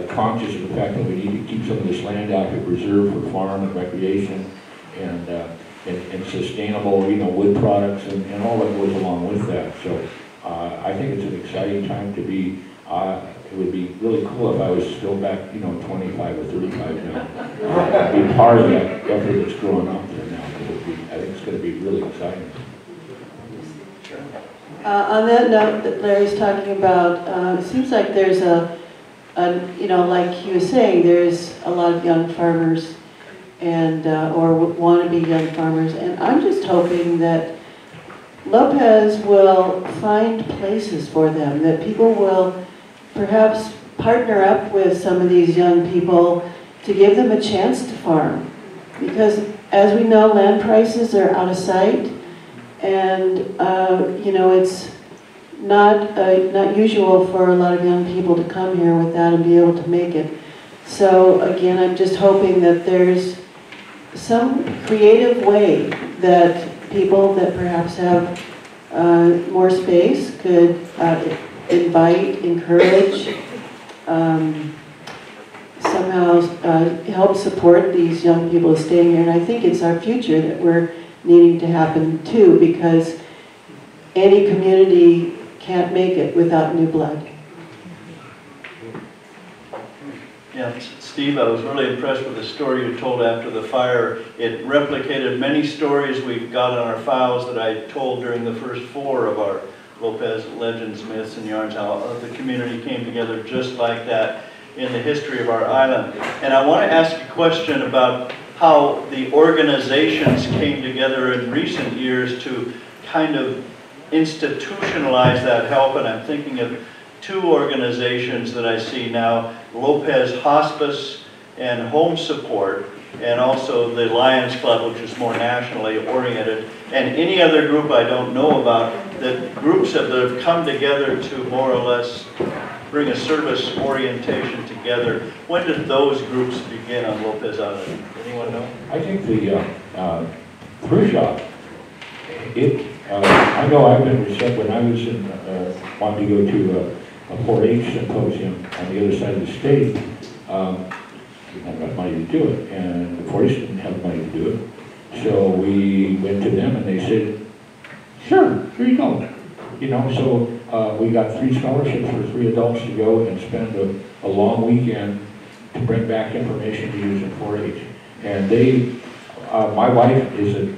conscious of the fact that we need to keep some of this land out here preserved for farm and recreation and sustainable, wood products and all that goes along with that. So I think it's an exciting time to be. It would be really cool if I was still back, 25 or 35 now. Be part of that effort that's growing up there now. I think it's going to be really exciting. On that note that Larry's talking about, it seems like there's like he was saying, there's a lot of young farmers and or want to be young farmers, and I'm just hoping that Lopez will find places for them, that people will perhaps partner up with some of these young people to give them a chance to farm. Because as we know, land prices are out of sight, and it's not usual for a lot of young people to come here with that and be able to make it. So again, I'm just hoping that there's some creative way that people that perhaps have more space could invite, encourage, somehow help support these young people staying here. And I think it's our future that we're needing to happen too, because any community can't make it without new blood. Yeah, Steve, I was really impressed with the story you told after the fire. It replicated many stories we've got on our files that I told during the first 4 of our Lopez Legends, Myths, and Yarns, how the community came together just like that in the history of our island. And I want to ask a question about how the organizations came together in recent years to kind of institutionalize that help, and I'm thinking of 2 organizations that I see now, Lopez Hospice and Home Support, and also the Lions Club, which is more nationally oriented, and any other group I don't know about, that groups that have come together to more or less bring a service orientation together. When did those groups begin on Lopez Island? Anyone know? I think the thrift shop, I know I've been receptive when I was wanting to go to a 4-H symposium on the other side of the state. We didn't have enough money to do it, and the 4-H didn't have money to do it. So we went to them and they said, sure, here you go. So we got 3 scholarships for 3 adults to go and spend a long weekend to bring back information to use in 4-H. And my wife is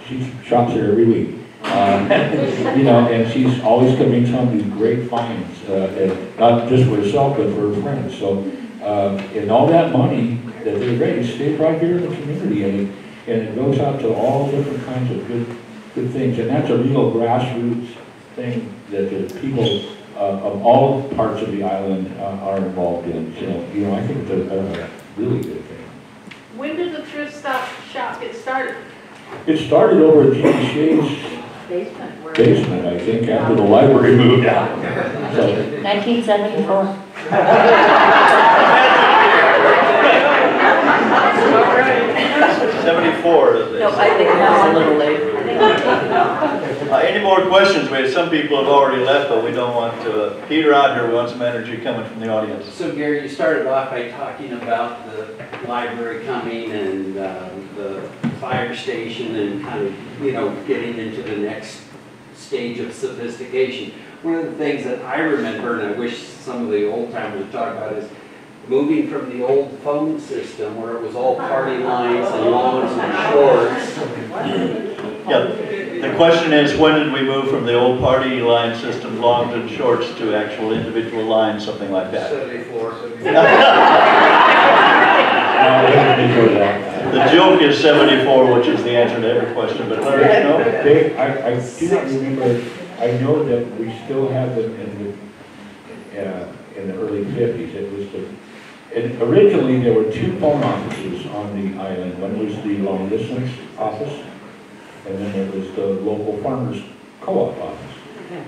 she shops there every week. And she's always coming home with great finds, and not just for herself, but for her friends. So, and all that money that they raise stays right here in the community, and it goes out to all different kinds of good things. And that's a real grassroots thing that the people of all parts of the island are involved in. So, I think it's a really good thing. When did the thrift shop get started? It started over at Jimmy Shea's basement, I think, after the library moved out. So, 1974. 74, as they No, say. I think that's a little late. Any more questions? We have some people have already left, but we don't want to peter out here. We want some energy coming from the audience. So Gary, you started off by talking about the library coming and the fire station and kind of, getting into the next stage of sophistication. One of the things that I remember, and I wish some of the old timers would talk about, is moving from the old phone system where it was all party lines and longs and shorts. Yeah, the question is, when did we move from the old party line system, longs and shorts, to actual individual lines, something like that? 74. The joke is 74, which is the answer to every question, but Larry, no? Dave, I do not remember. I know that we still have them in the early 50s. It was and originally there were 2 phone offices on the island. One was the long distance office, and then there was the local farmers co-op office.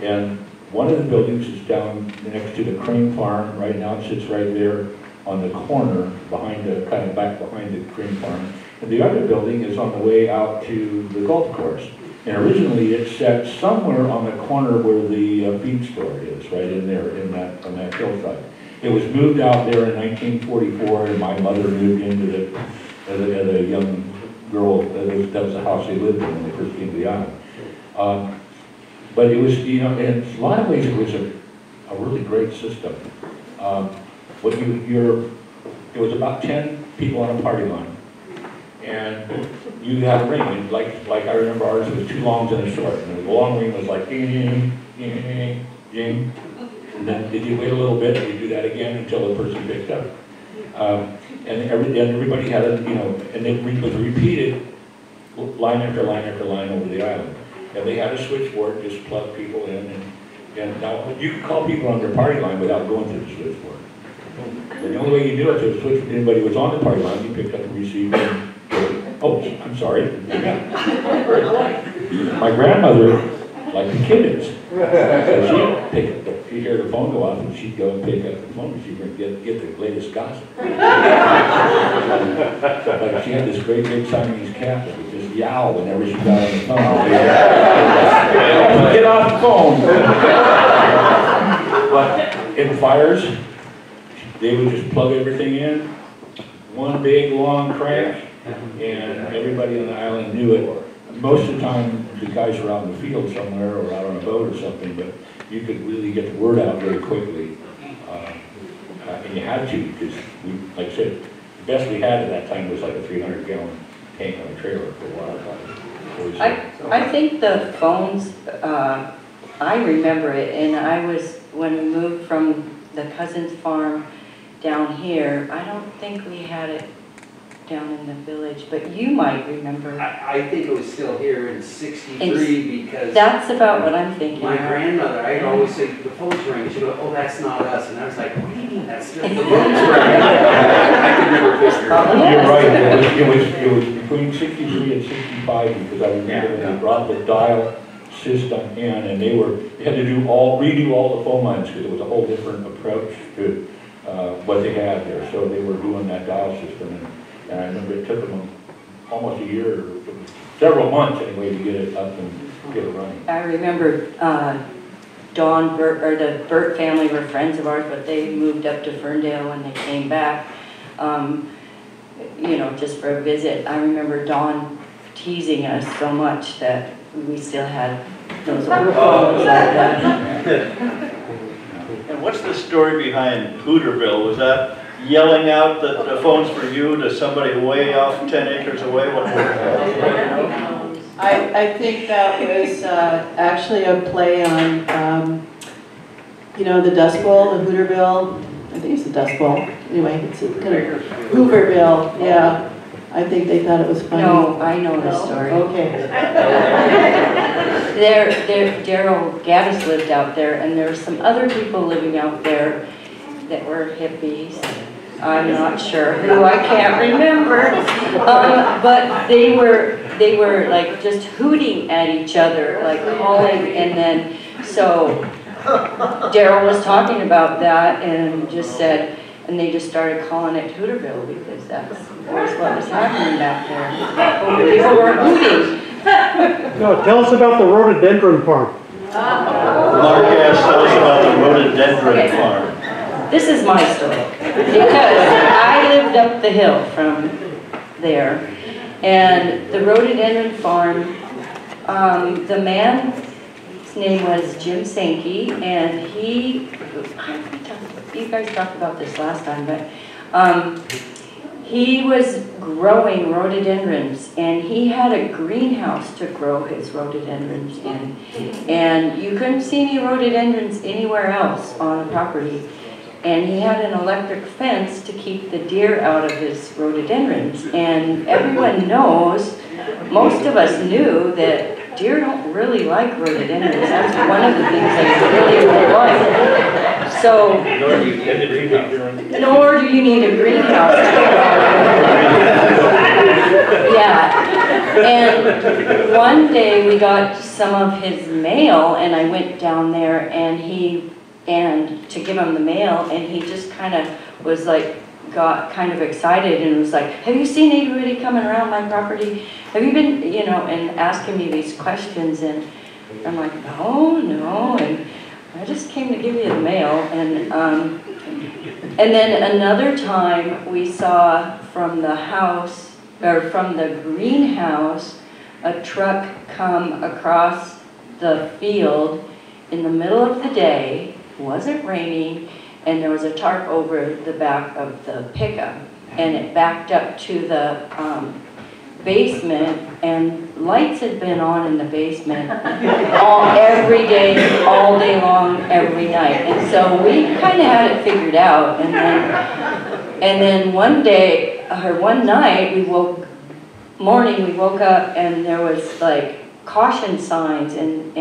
And one of the buildings is down next to the Crane Farm. Right now it sits right there on the corner behind the, kind of back behind the cream farm. And the other building is on the way out to the golf course. And originally it sat somewhere on the corner where the feed store is, right in there, on that hillside. It was moved out there in 1944, and my mother moved into it as a young girl. That was the house they lived in when they first came to the island. But it was, you know, in a lot of ways it was a really great system. It was about 10 people on a party line. And you had a ring, and like I remember ours, it was 2 longs and a short. And the long ring was like ding, ding, ding, ding. And then did you wait a little bit, and you do that again until the person picked up. And everybody had a, you know, and it was repeated line after line after line over the island. And they had a switchboard, just plug people in, and now you could call people on their party line without going to the switchboard. And the only way you do it is if anybody was on the party line, you picked up the receiver and oh, I'm sorry. My grandmother, like the kids, so she'd hear the phone go off and she'd go and pick up the phone and she'd get the latest gossip. Like she had this great big Siamese cat that would just yowl whenever she got on the phone. Get off the phone. But in fires, they would just plug everything in, one big long crash, and everybody on the island knew it. Most of the time, the guys were out in the field somewhere or out on a boat or something, but you could really get the word out very quickly. And you had to, because, like I said, the best we had at that time was like a 300-gallon tank on a trailer for a while. I think the phones, I remember it, and when we moved from the cousin's farm down here, I don't think we had it down in the village, but you might remember. I think it was still here in '63 because that's about what I'm thinking. My grandmother, I'd always say the phone's ringing. She'd go, "Oh, that's not us," and I was like, "What do you mean that's still the phone's ringing?" I could never figure it out. You're right. It was between '63 and '65 because I remember when they brought the dial system in, and they had to redo all the phone lines because it was a whole different approach to what they had there. So they were doing that dial system, and I remember it took them almost a year, or several months anyway, to get it up and get it running. I remember Dawn Burt, or the Burt family were friends of ours, but they moved up to Ferndale when they came back, you know, just for a visit. I remember Dawn teasing us so much that we still had those old phones. And what's the story behind Hooterville? Was that yelling out the phone's for you to somebody way off 10 acres away? I think that was actually a play on, you know, the Dust Bowl, the Hooterville. I think it's the Dust Bowl. Anyway, it's kind of Hooverville, yeah. I think they thought it was funny. No, I know the story. Okay. Daryl Gaddis lived out there, and there were some other people living out there that were hippies. I'm not sure who, I can't remember. But they were like just hooting at each other, like calling, and then so Daryl was talking about that and just said, and they just started calling it Hooterville because that's what was happening back there. People were hooting. No, tell us about the rhododendron farm. Mark asked us about the rhododendron farm. This is my story, because I lived up the hill from there, and the rhododendron farm, the man's name was Jim Sankey, and you guys talked about this last time, but he was growing rhododendrons, and he had a greenhouse to grow his rhododendrons in, and you couldn't see any rhododendrons anywhere else on the property. And he had an electric fence to keep the deer out of his rhododendrons. And everyone knows, most of us knew that deer don't really like rhododendrons. That's one of the things they really don't like. So, nor do you need a greenhouse. Yeah. And one day we got some of his mail, and I went down there, and to give him the mail, and he just kind of was like got kind of excited and was like, have you seen anybody coming around my property? Have you been, you know, and asking me these questions, and I'm like, no, and I just came to give you the mail. And then another time we saw from the house, or from the greenhouse, a truck come across the field in the middle of the day, wasn't raining, and there was a tarp over the back of the pickup, and it backed up to the basement, and lights had been on in the basement every day, all day long, every night. And so we kind of had it figured out. And then one day, or one night, we woke up and there was like caution signs, and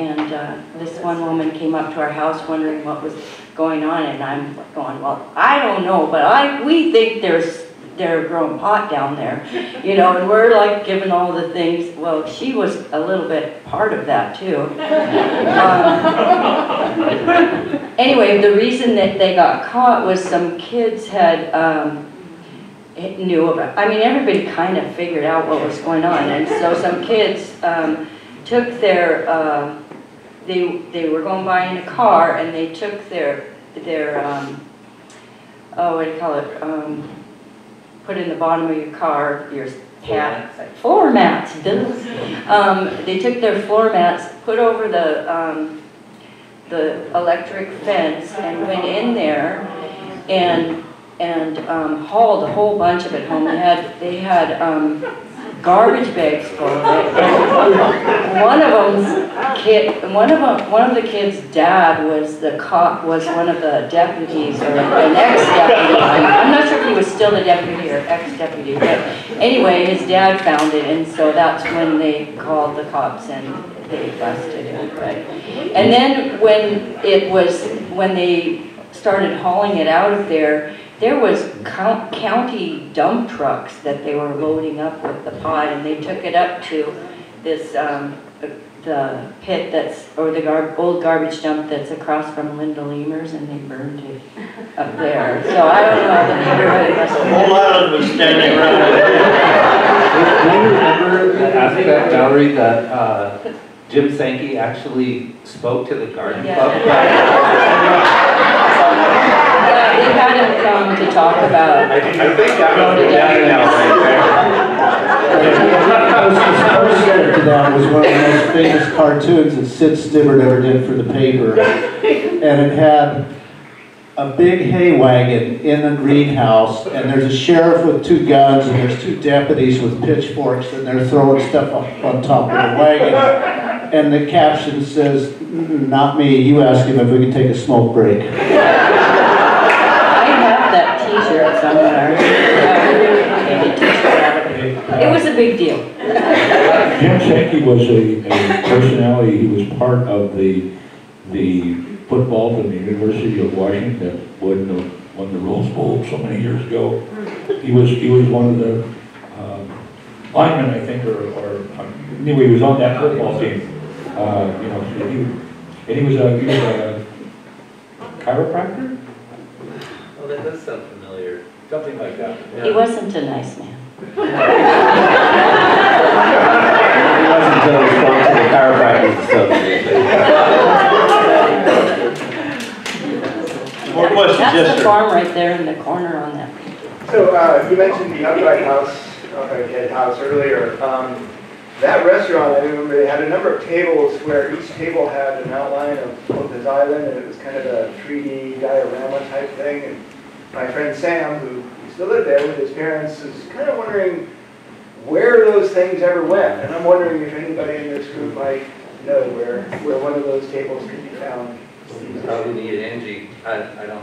this one woman came up to our house wondering what was going on, and I'm going, well, I don't know, but we think they're growing pot down there, you know, and we're like giving all the things. Well, she was a little bit part of that too. Anyway, the reason that they got caught was some kids had knew about. I mean, everybody kind of figured out what was going on, and so some kids took their. They were going by in a car, and they took their oh, what do you call it? Put in the bottom of your car, your floor mats. They took their floor mats, put over the electric fence, and went in there, and hauled a whole bunch of it home. They had garbage bags full of it. And one of the kids' dad was the cop, was one of the deputies, or an ex-deputy. I'm not sure if he was still the deputy or ex-deputy, but anyway, his dad found it, and so that's when they called the cops and they busted him. And then when they started hauling it out of there was county dump trucks that they were loading up with the pot, and they took it up to this the pit or the old garbage dump that's across from Linda Lemur's, and they burned it up there. So I don't know, the neighborhood must have... The whole island was standing around. Do you remember the aspect, Valerie, that Jim Sankey actually spoke to the garden club? They had him come to talk about... I think that was the down Associated to that was one of the most famous cartoons that Sid Stibbert ever did for the paper. And it had a big hay wagon in the greenhouse, and there's a sheriff with 2 guns, and there's 2 deputies with pitchforks, and they're throwing stuff up on top of the wagon. And the caption says, "Not me, you ask him if we can take a smoke break." I have that t-shirt somewhere. It was a big deal. Jim Sankey was a personality. He was part of the football from the University of Washington that won the Rose Bowl so many years ago. He was one of the linemen, I think, or anyway, he was on that football team. You know, he was a chiropractor. Well, that does sound familiar. Something like that. Yeah. He wasn't a nice man. He wasn't so responsible to the Chiropractors Association. More questions, yes, That's the sir. farm right there in the corner on that. So you mentioned the upright house earlier. That restaurant, I remember, they had a number of tables where each table had an outline of Lopez Island, and it was kind of a 3D diorama type thing. And my friend Sam, who still lived there with his parents, is kind of wondering where those things ever went. And I'm wondering if anybody in this group might know where one of those tables could be found. Probably need Angie. I don't know.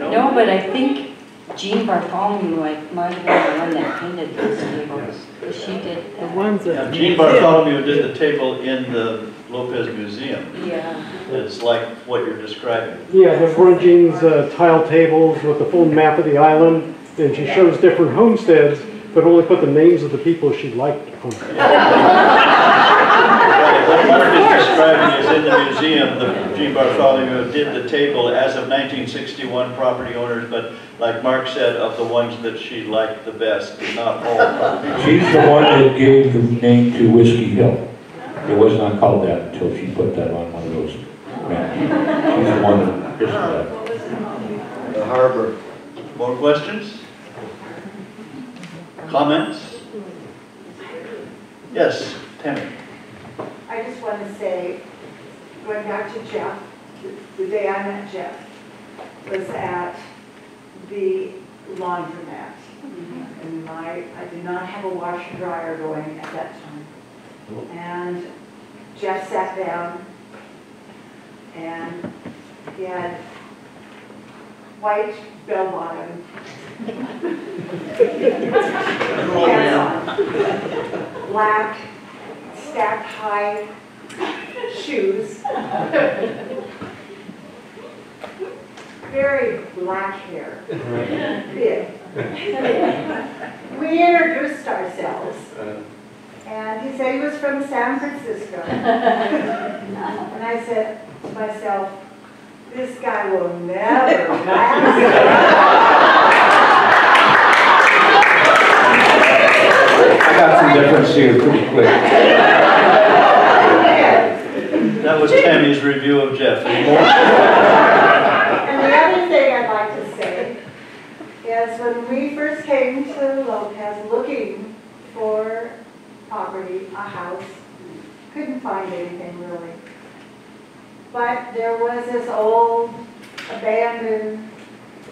No, but I think Jean Bartholomew might have been the one that painted those tables. She did that. The ones that... Yeah, Jean Bartholomew did the table in the Lopez Museum. Yeah. It's like what you're describing. Yeah, there's one of Jean's tile tables with the full map of the island, and she shows different homesteads, but only put the names of the people she liked on it. Why don't you describing is in the museum. The G. Bartholomew did the table as of 1961 property owners, but like Mark said, of the ones that she liked the best, not all property owners. She's the one that gave the name to Whiskey Hill. It was not called that until she put that on one of those maps. She's the one that did that. The harbor. More questions? Comments? Yes, Tammy. I just want to say, going back to Jeff, the day I met Jeff was at the laundromat. And I did not have a washer and dryer going at that time. And Jeff sat down and he had white bell bottom pants on, black stacked high shoes, very black hair, big. We introduced ourselves, and he said he was from San Francisco. And I said to myself, this guy will never last. I got some difference here pretty quick. That was Tammy's review of Jeff. And the other thing I'd like to say is when we first came to Lopez looking for property, a house, couldn't find anything really. But there was this old, abandoned,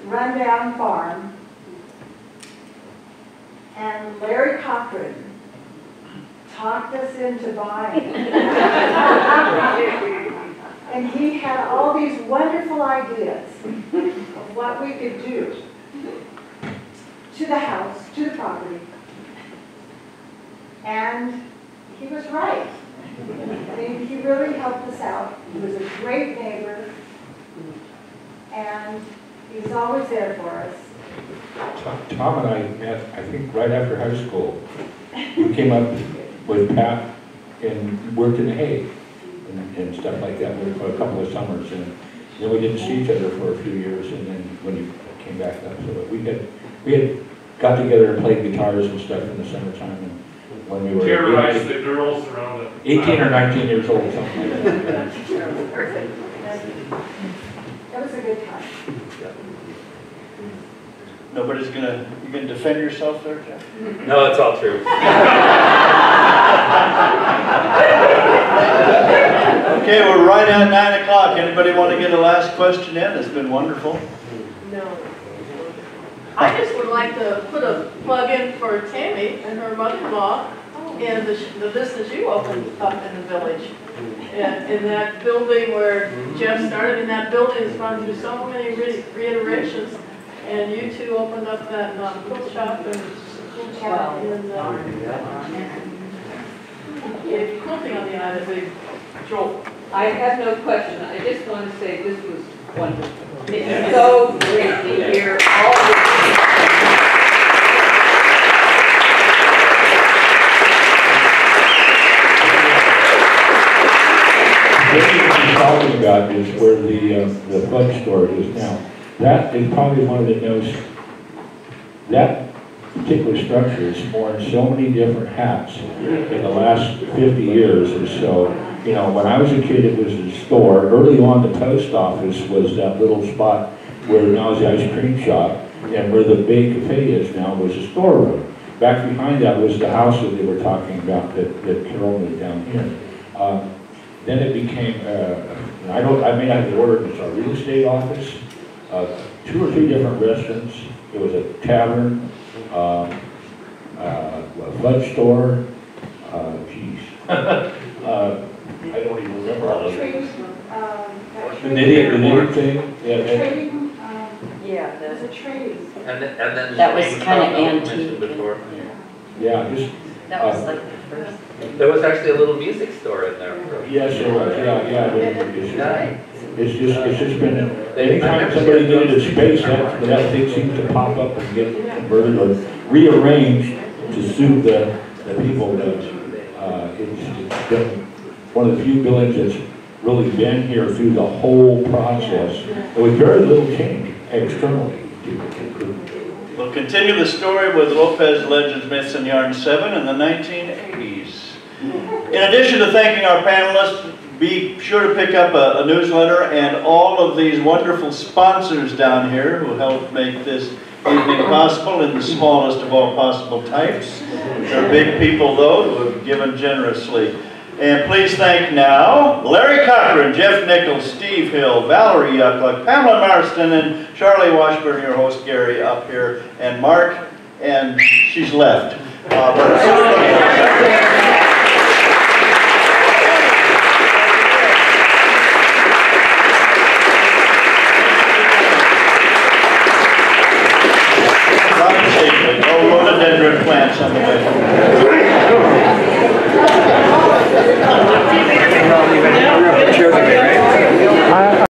rundown farm, and Larry Cochran talked us into buying. And he had all these wonderful ideas of what we could do to the house, to the property. And he was right. I mean, he really helped us out. He was a great neighbor, and he was always there for us. Tom and I met, I think, right after high school. We came up with Pat and worked in hay and stuff like that for a couple of summers. And then we didn't see each other for a few years, and then when he came back up, so we had got together and played guitars and stuff in the summertime. And when we were Terrorized the girls around it. 18 or 19 years old, something like that. That was a good time. Nobody's you gonna defend yourself there, Jeff? No, it's all true. Okay, we're right at 9 o'clock. Anybody want to get a last question in? It's been wonderful. No. I just would like to put a plug in for Tammy and her mother-in-law and the business you opened up in the village. And in that building where Jeff started, in that building has gone through so many reiterations. And you two opened up that quilt shop and gave quilting on the island, big jolt. I have no question. I just want to say this was wonderful. It's so great to hear all this. What you're talking about is where the fudge store is now. That is probably one of the most, that particular structure has worn so many different hats in the last 50 years or so. You know, when I was a kid, it was a store. Early on, the post office was that little spot where now is the ice cream shop, and where the Bay Cafe is now was a storeroom. Back behind that was the house that they were talking about that Carol was down here. Then it became, I may not have the order, it's our real estate office. 2 or 3 different restaurants. It was a tavern, a fudge store. Geez, I don't even remember all of it. The knitting thing. Yeah, there's a trading. And then That was kind of antique. before. Yeah, just. That was like the first. There was actually a little music store in there. Yes, there was. Yeah. It's just been, anytime somebody needed a space, that thing seems to pop up and get converted or rearranged to suit the people that it's been one of the few buildings that's really been here through the whole process, and with very little change externally. We'll continue the story with Lopez Legends, Myths, and Yarns 7 in the 1980s. In addition to thanking our panelists, be sure to pick up a newsletter and all of these wonderful sponsors down here who helped make this evening possible in the smallest of all possible types. They're big people, though, who have given generously. And please thank now Larry Cochran, Jeff Nichols, Steve Hill, Valerie Yuckluck, Pamela Marston, and Charlie Washburn, your host Gary up here, and Mark, and she's left.